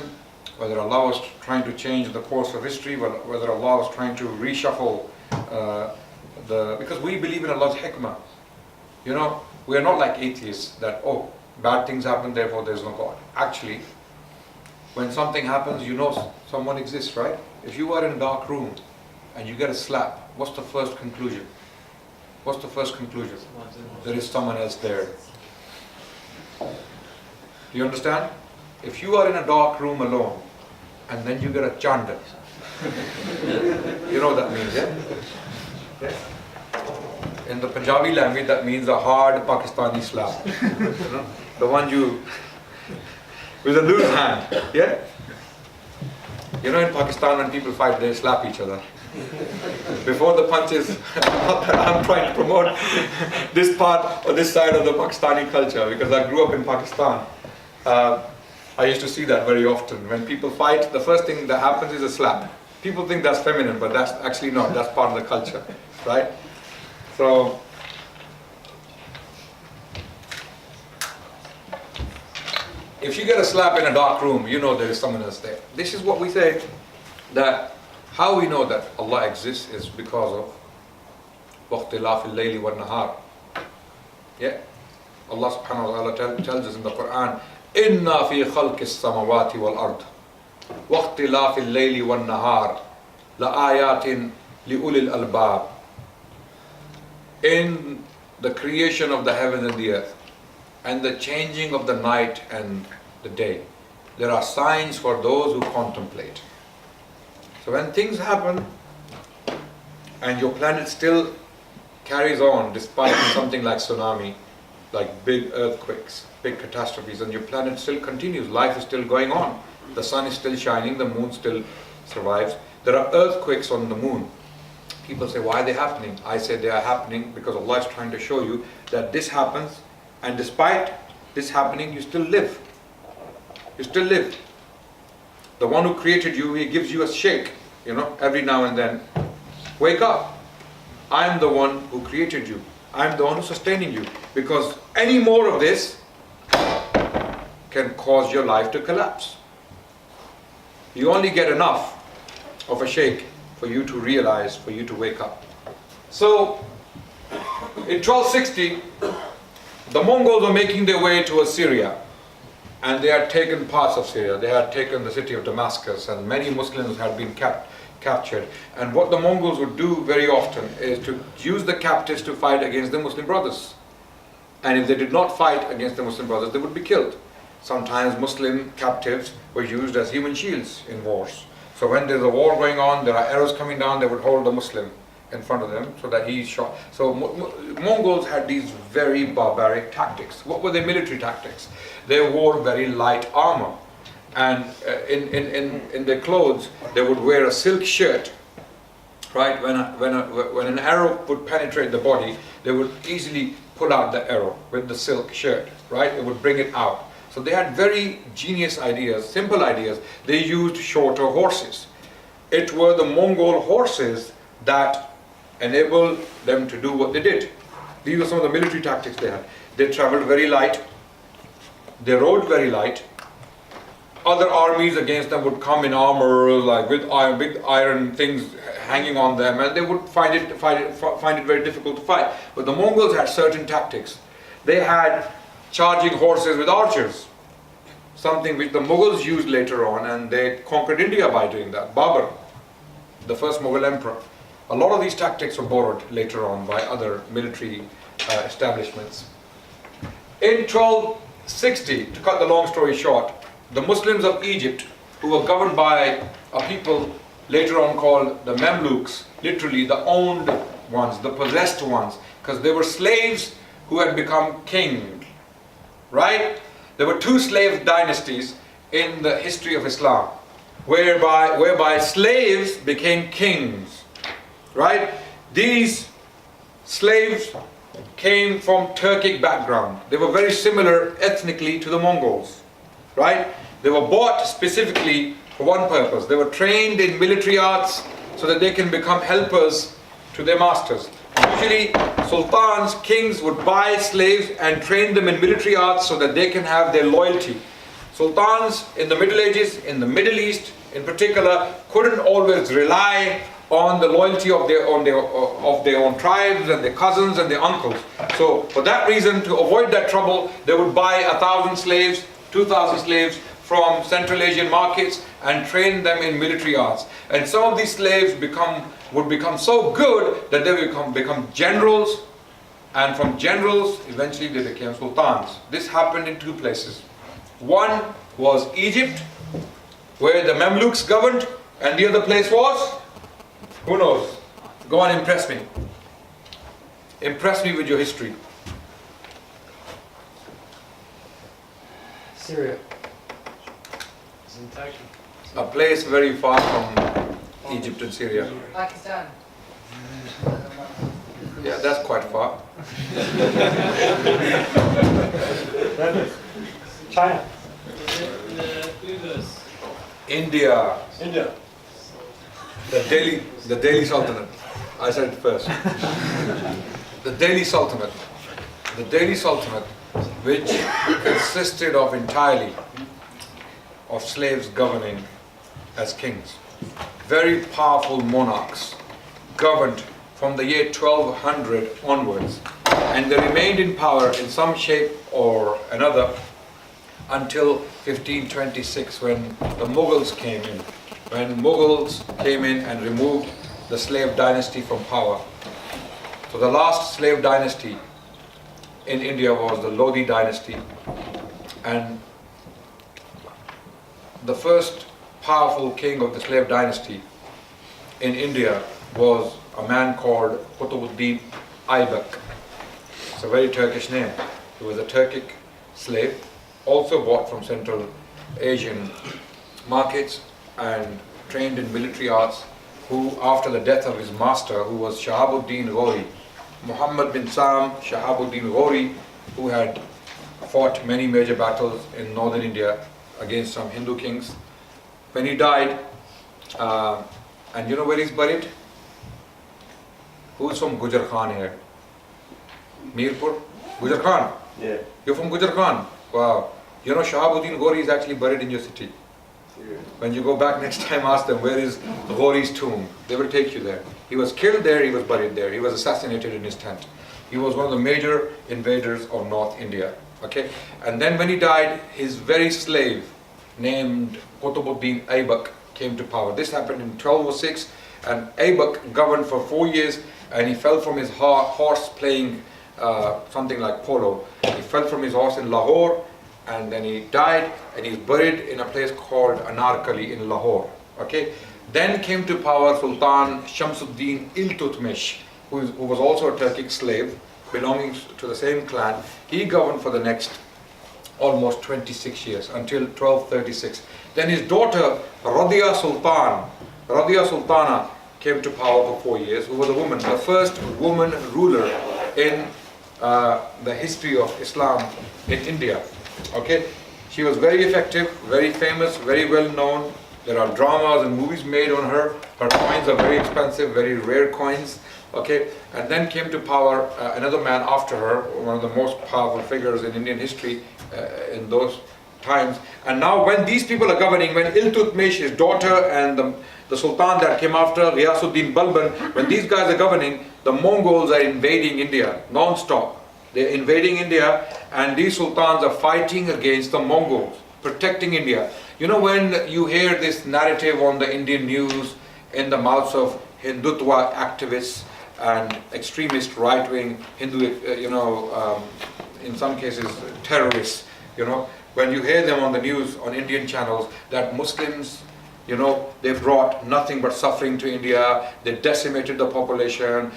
whether Allah was trying to change the course of history, whether Allah was trying to reshuffle because we believe in Allah's hikmah. You know, we are not like atheists that, oh, bad things happen, therefore there is no God. Actually, when something happens, you know someone exists, right? If you are in a dark room and you get a slap, what's the first conclusion? What's the first conclusion? There is someone else there. Do you understand? If you are in a dark room alone and then you get a chanda, you know what that means, yeah? Yeah? In the Punjabi language, that means a hard Pakistani slap. You know? The one you, with a loose hand, yeah? You know, in Pakistan when people fight, they slap each other. Before the punches, not that I'm trying to promote this part or this side of the Pakistani culture, because I grew up in Pakistan. I used to see that very often. When people fight, the first thing that happens is a slap. People think that's feminine, but that's actually not. That's part of the culture, right? So, if you get a slap in a dark room, you know there is someone else there. This is what we say, that how we know that Allah exists is because of وَاخْتِلَافِ اللَّيْلِ وَالنَّهَارِ. Yeah? Allah subhanahu wa ta'ala tells us in the Quran, إِنَّا فِي خَلْقِ السَّمَوَاتِ وَالْأَرْضِ وَاخْتِلَافِ اللَّيْلِ وَالنَّهَارِ لَآيَاتٍ لِأُولِي الْأَلْبَابِ. In the creation of the heaven and the earth, and the changing of the night and the day, there are signs for those who contemplate. So when things happen and your planet still carries on despite something like tsunami, like big earthquakes, big catastrophes, and your planet still continues, life is still going on, the sun is still shining, the moon still survives. There are earthquakes on the moon. People say, why are they happening? I say they are happening because Allah is trying to show you that this happens, and despite this happening, you still live. You still live. The one who created you, He gives you a shake, you know, every now and then. Wake up. I am the one who created you. I am the one who's sustaining you. Because any more of this can cause your life to collapse. You only get enough of a shake for you to realize, for you to wake up. So, in 1260, the Mongols were making their way towards Syria, and they had taken parts of Syria. They had taken the city of Damascus, and many Muslims had been captured. And what the Mongols would do very often is to use the captives to fight against the Muslim brothers. And if they did not fight against the Muslim brothers, they would be killed. Sometimes Muslim captives were used as human shields in wars. So when there's a war going on, there are arrows coming down, they would hold the Muslim in front of them so that he's shot. So Mongols had these very barbaric tactics. What were their military tactics? They wore very light armor, and in their clothes they would wear a silk shirt. Right? When an arrow would penetrate the body, they would easily pull out the arrow with the silk shirt. Right? It would bring it out. So they had very genius ideas, simple ideas. They used shorter horses. It were the Mongol horses that enabled them to do what they did. These were some of the military tactics they had. They traveled very light. They rode very light. Other armies against them would come in armor, like with iron, big iron things hanging on them, and they would find it very difficult to fight. But the Mongols had certain tactics. They had charging horses with archers, something which the Mughals used later on, and they conquered India by doing that. Babur, the first Mughal emperor. A lot of these tactics were borrowed later on by other military establishments. In 1260, to cut the long story short, the Muslims of Egypt, who were governed by a people later on called the Mamluks, literally the owned ones, the possessed ones, because they were slaves who had become king. Right? There were two slave dynasties in the history of Islam. whereby slaves became kings, right? These slaves came from Turkic background. They were very similar ethnically to the Mongols, right? They were bought specifically for one purpose. They were trained in military arts so that they can become helpers to their masters. Usually sultans, kings would buy slaves and train them in military arts so that they can have their loyalty. Sultans in the Middle Ages, in the Middle East in particular, couldn't always rely on the loyalty of their own tribes and their cousins and their uncles. So for that reason, to avoid that trouble, they would buy 1,000 slaves, 2,000 slaves from Central Asian markets and train them in military arts. And some of these slaves would become so good that they would become generals, and from generals eventually they became sultans. This happened in two places. One was Egypt, where the Mamluks governed, and the other place was, who knows? Go on, impress me. Impress me with your history. Syria. It's in Turkey. A place very far from Egypt and Syria. Pakistan. Yeah, that's quite far. China. India. India. The Delhi Sultanate. I said it first. The Delhi Sultanate. The Delhi Sultanate, which consisted of entirely of slaves governing as kings. Very powerful monarchs governed from the year 1200 onwards, and they remained in power in some shape or another until 1526, when the Mughals came in. When Mughals came in and removed the slave dynasty from power. So the last slave dynasty in India was the Lodi dynasty, and the first powerful king of the slave dynasty in India was a man called Qutbuddin Aybak. It's a very Turkish name. He was a Turkic slave, also bought from Central Asian markets and trained in military arts, who after the death of his master, who was Shahabuddin Ghori, Muhammad bin Sam Shahabuddin Ghori, who had fought many major battles in northern India against some Hindu kings. When he died, and you know where he's buried? Who's from Gujar Khan here? Mirpur? Gujar Khan? Yeah. You're from Gujar Khan? Wow. You know Shahabuddin Ghori is actually buried in your city. When you go back next time, ask them, where is Ghori's tomb? They will take you there. He was killed there, he was buried there. He was assassinated in his tent. He was one of the major invaders of North India. Okay? And then when he died, his very slave named Qutbuddin Aybak came to power. This happened in 1206, and Aybak governed for 4 years, and he fell from his horse playing something like polo. He fell from his horse in Lahore, and then he died, and he's buried in a place called Anarkali in Lahore. Okay? Then came to power Sultan Shamsuddin Iltutmish, who was also a Turkic slave belonging to the same clan. He governed for the next almost 26 years until 1236. Then his daughter Radia Sultana came to power for 4 years, who was a woman, the first woman ruler in the history of Islam in India. Okay, she was very effective, very famous, very well known. There are dramas and movies made on her. Her coins are very expensive, very rare coins. Okay, and then came to power another man after her, one of the most powerful figures in Indian history in those times. And now when these people are governing, when Iltutmish, his daughter, and the Sultan that came after, Ghiyasuddin Balban, when these guys are governing, the Mongols are invading India non-stop. They're invading India, and these sultans are fighting against the Mongols, protecting India. You know, when you hear this narrative on the Indian news in the mouths of Hindutva activists and extremist right-wing Hindu, in some cases terrorists, when you hear them on the news, on Indian channels, that Muslims, they brought nothing but suffering to India, they decimated the population,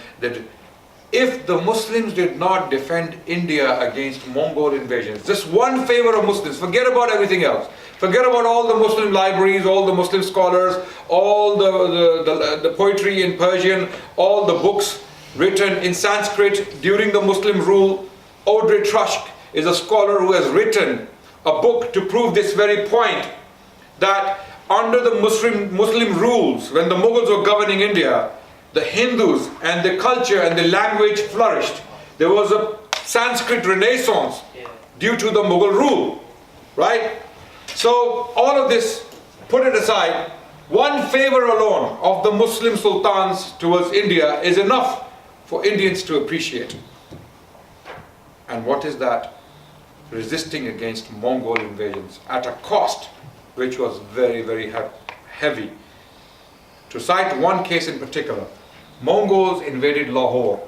if the Muslims did not defend India against Mongol invasions, just one favor of Muslims, forget about everything else. Forget about all the Muslim libraries, all the Muslim scholars, all the poetry in Persian, all the books written in Sanskrit during the Muslim rule. Audrey Trusk is a scholar who has written a book to prove this very point, that under the Muslim rules, when the Mughals were governing India, the Hindus and the culture and the language flourished. There was a Sanskrit renaissance due to the Mughal rule, right? So all of this, put it aside, one favor alone of the Muslim sultans towards India is enough for Indians to appreciate. And what is that? Resisting against Mongol invasions at a cost which was very, very heavy. To cite one case in particular, Mongols invaded Lahore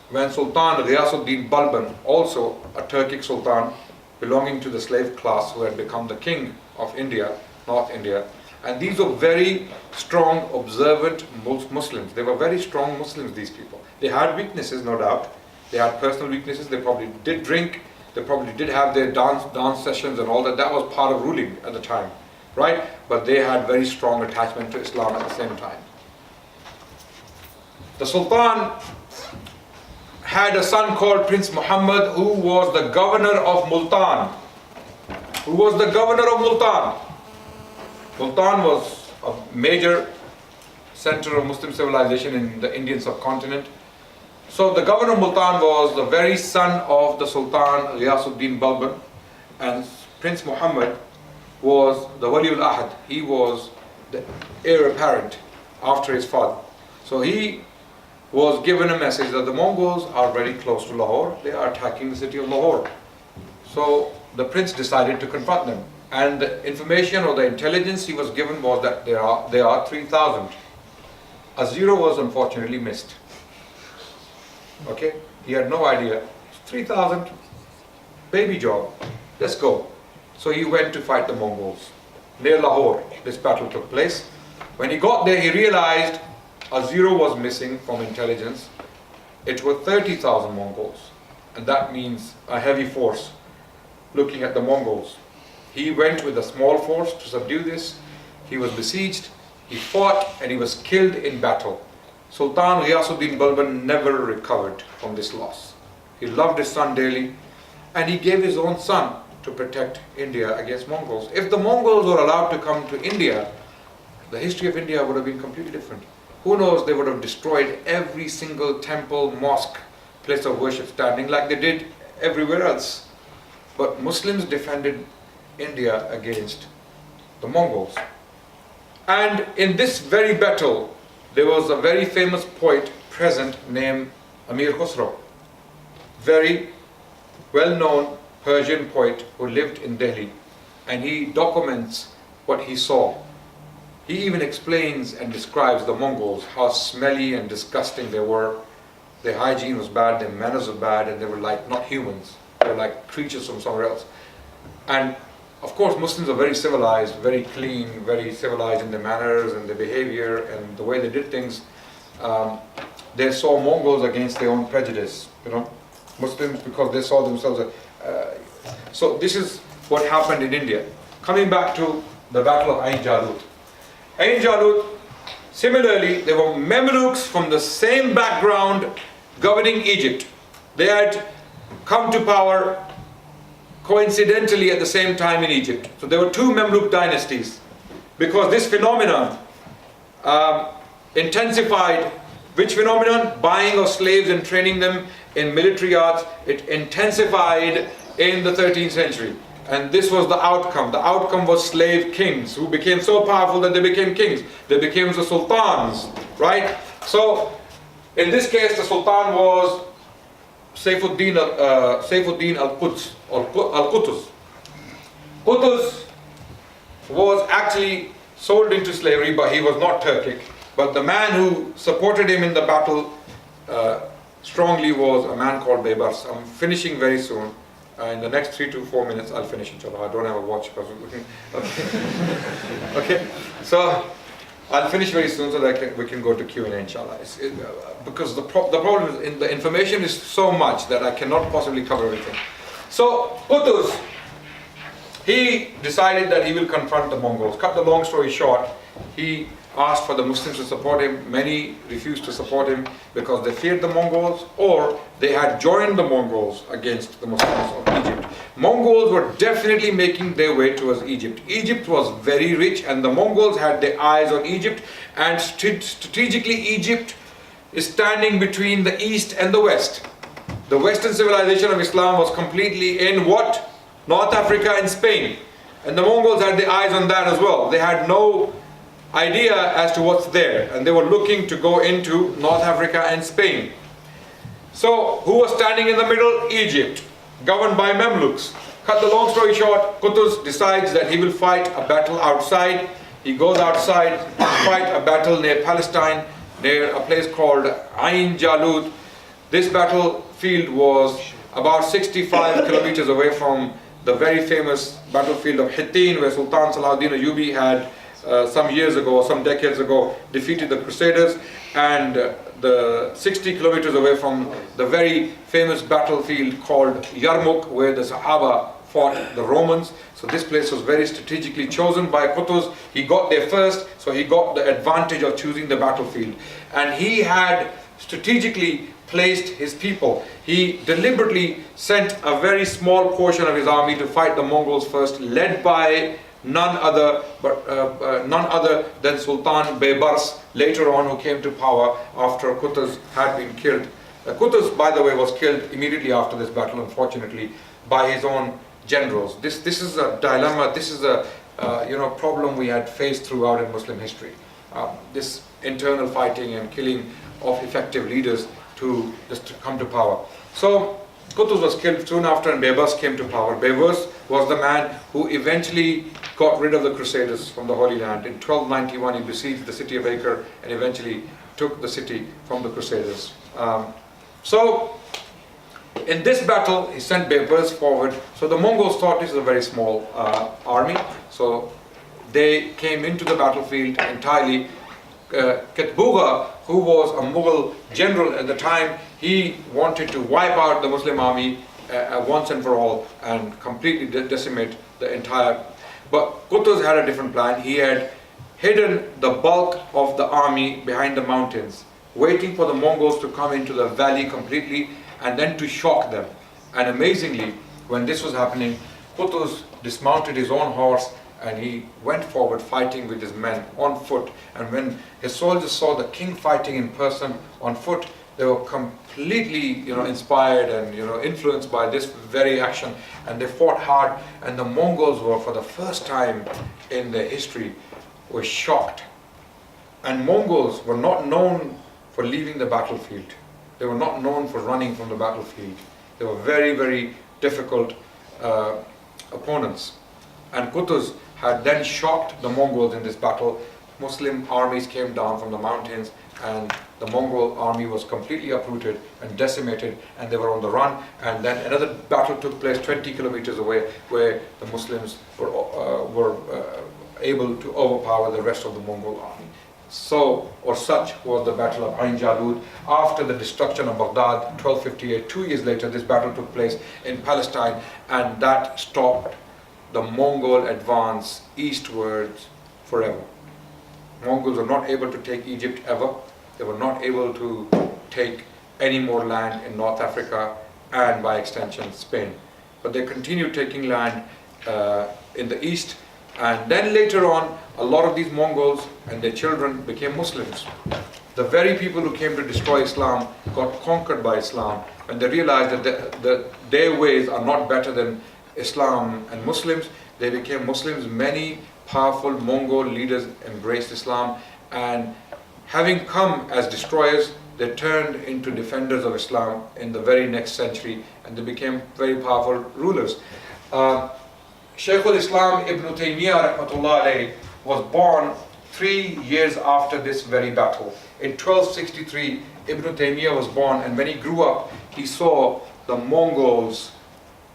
when Sultan Ghiyasuddin Balban, also a Turkic sultan belonging to the slave class who had become the king of India, North India. And these were very strong, observant Muslims. They were very strong Muslims, these people. They had weaknesses, no doubt. They had personal weaknesses. They probably did drink. They probably did have their dance sessions and all that. That was part of ruling at the time, right? But they had very strong attachment to Islam at the same time. The Sultan had a son called Prince Muhammad, who was the governor of Multan. Multan was a major center of Muslim civilization in the Indian subcontinent. So the governor of Multan was the very son of the Sultan Ghiyasuddin Balban, and Prince Muhammad was the Waliul Ahad. He was the heir apparent after his father. So he was given a message that the Mongols are very close to Lahore. They are attacking the city of Lahore. So the prince decided to confront them. And the information or the intelligence he was given was that there are 3,000. A zero was unfortunately missed. Okay, he had no idea. 3,000, baby job, let's go. So he went to fight the Mongols. Near Lahore, this battle took place. When he got there, he realized a zero was missing from intelligence. It were 30,000 Mongols. And that means a heavy force looking at the Mongols. He went with a small force to subdue this. He was besieged, he fought, and he was killed in battle. Sultan Ghiyasuddin Balban never recovered from this loss. He loved his son dearly, and he gave his own son to protect India against Mongols. If the Mongols were allowed to come to India, the history of India would have been completely different. Who knows, they would have destroyed every single temple, mosque, place of worship standing like they did everywhere else. But Muslims defended India against the Mongols. And in this very battle, there was a very famous poet present named Amir Khusro, very well-known Persian poet who lived in Delhi, and he documents what he saw. He even explains and describes the Mongols, how smelly and disgusting they were. Their hygiene was bad, their manners were bad, and they were like not humans. They were like creatures from somewhere else. And of course, Muslims are very civilized, very clean, very civilized in their manners and their behavior and the way they did things. They saw Mongols against their own prejudice, Muslims, because they saw themselves. So this is what happened in India. Coming back to the Battle of Ain Jalut. Ain Jalut, similarly, there were Mamluks from the same background governing Egypt. They had come to power coincidentally at the same time in Egypt. So there were two Mamluk dynasties, because this phenomenon intensified. Which phenomenon? Buying of slaves and training them in military arts. It intensified in the 13th century. And this was the outcome. The outcome was slave kings who became so powerful that they became kings. They became the sultans, right? So in this case, the sultan was Saifuddin al-Quds, or Al-Qutuz. Qutuz was actually sold into slavery, but he was not Turkic. But the man who supported him in the battle strongly was a man called Baybars. I'm finishing very soon. In the next 3 to 4 minutes, I'll finish, inshallah. I don't have a watch. Okay. So I'll finish very soon so that we can go to Q&A, inshallah. Because the problem is the information is so much that I cannot possibly cover everything. So Qutuz he decided that he will confront the Mongols. Cut the long story short, he asked for the Muslims to support him. Many refused to support him because they feared the Mongols, or they had joined the Mongols against the Muslims of Egypt. Mongols were definitely making their way towards Egypt. Egypt was very rich and the Mongols had their eyes on Egypt, and strategically Egypt is standing between the East and the West. The Western civilization of Islam was completely in what? North Africa and Spain. And the Mongols had their eyes on that as well. They had no idea as to what's there, and they were looking to go into North Africa and Spain. So who was standing in the middle? Egypt, governed by Mamluks. Cut the long story short, Qutuz decides that he will fight a battle outside. He goes outside to fight a battle near Palestine, near a place called Ain Jalut. This battlefield was about 65 kilometers away from the very famous battlefield of Hittin, where Sultan Salahuddin Ayyubi had some years ago, some decades ago, defeated the Crusaders, and the 60 kilometers away from the very famous battlefield called Yarmouk, where the Sahaba fought the Romans. So this place was very strategically chosen by Qutuz. He got there first, so he got the advantage of choosing the battlefield. And he had strategically placed his people. He deliberately sent a very small portion of his army to fight the Mongols first, led by none other than Sultan Baybars, later on, who came to power after Qutuz had been killed. Qutuz, by the way, was killed immediately after this battle, unfortunately, by his own generals. This is a dilemma. This is a problem we had faced throughout in Muslim history. This internal fighting and killing of effective leaders to come to power. So Qutuz was killed soon after, and Baybars came to power. Baybars was the man who eventually got rid of the Crusaders from the Holy Land. In 1291, he besieged the city of Acre and eventually took the city from the Crusaders. So in this battle, he sent Baybars forward. So the Mongols thought this is a very small army. So they came into the battlefield entirely. Ketbuga, who was a Mughal general at the time, he wanted to wipe out the Muslim army once and for all and completely decimate the entire. But Qutuz had a different plan. He had hidden the bulk of the army behind the mountains, waiting for the Mongols to come into the valley completely and then to shock them. And amazingly, when this was happening, Qutuz dismounted his own horse and he went forward fighting with his men on foot. And when his soldiers saw the king fighting in person on foot, they were completely inspired and influenced by this very action, and they fought hard. And the Mongols were, for the first time in their history, were shocked. And Mongols were not known for leaving the battlefield. They were not known for running from the battlefield. They were very, very difficult opponents. And Qutuz had then shocked the Mongols in this battle. Muslim armies came down from the mountains, and the Mongol army was completely uprooted and decimated, and they were on the run. And then another battle took place 20 kilometers away, where the Muslims were able to overpower the rest of the Mongol army. So, or such was the battle of Ain Jalut. After the destruction of Baghdad, 1258, 2 years later, this battle took place in Palestine, and that stopped the Mongol advance eastwards forever. Mongols were not able to take Egypt ever. They were not able to take any more land in North Africa and, by extension, Spain. But they continued taking land in the east, and then later on, a lot of these Mongols and their children became Muslims. The very people who came to destroy Islam got conquered by Islam, and they realized that their ways are not better than Islam and Muslims. They became Muslims. Many powerful Mongol leaders embraced Islam, and having come as destroyers, they turned into defenders of Islam in the very next century, and they became very powerful rulers. Shaykh al-Islam Ibn Taymiyyah rahmatullah alayhi was born 3 years after this very battle. In 1263, Ibn Taymiyyah was born, and when he grew up, he saw the Mongols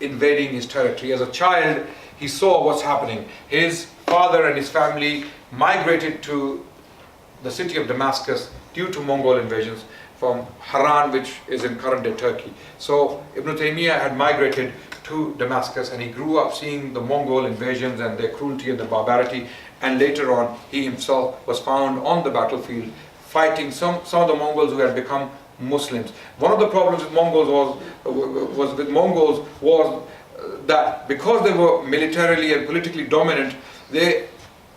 invading his territory. As a child, he saw what's happening. His father and his family migrated to the city of Damascus due to Mongol invasions from Haran, which is in current-day Turkey. So Ibn Taymiyyah had migrated to Damascus, and he grew up seeing the Mongol invasions and their cruelty and the barbarity, and later on he himself was found on the battlefield fighting some of the Mongols who had become Muslims. One of the problems with Mongols was that because they were militarily and politically dominant, they,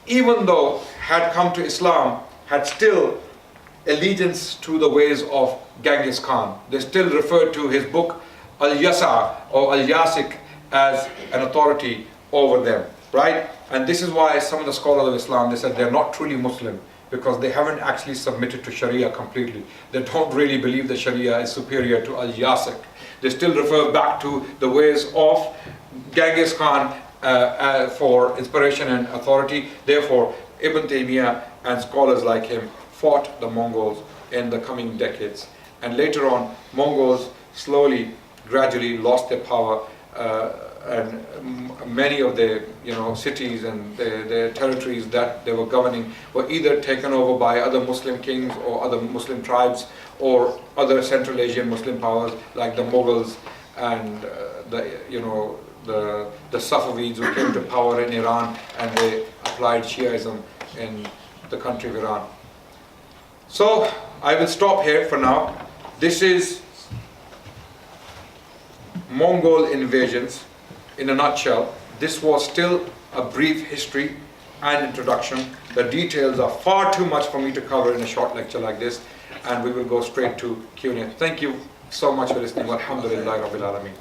even though had come to Islam, had still allegiance to the ways of Genghis Khan. They still referred to his book Al-Yasa or Al-Yasik as an authority over them, right? And this is why some of the scholars of Islam, they said they're not truly Muslim, because they haven't actually submitted to Sharia completely. They don't really believe that Sharia is superior to Al-Yasik. They still refer back to the ways of Genghis Khan for inspiration and authority. Therefore, Ibn Taymiyyah and scholars like him fought the Mongols in the coming decades. And later on, Mongols slowly, gradually lost their power, and many of the cities and the territories that they were governing were either taken over by other Muslim kings or other Muslim tribes or other Central Asian Muslim powers like the Mughals and the Safavids who came to power in Iran, and they applied Shiaism in the country of Iran. So I will stop here for now. This is Mongol invasions in a nutshell. This was still a brief history and introduction. The details are far too much for me to cover in a short lecture like this, and we will go straight to Q&A. Thank you so much for listening. Alhamdulillah Rabbil Alameen.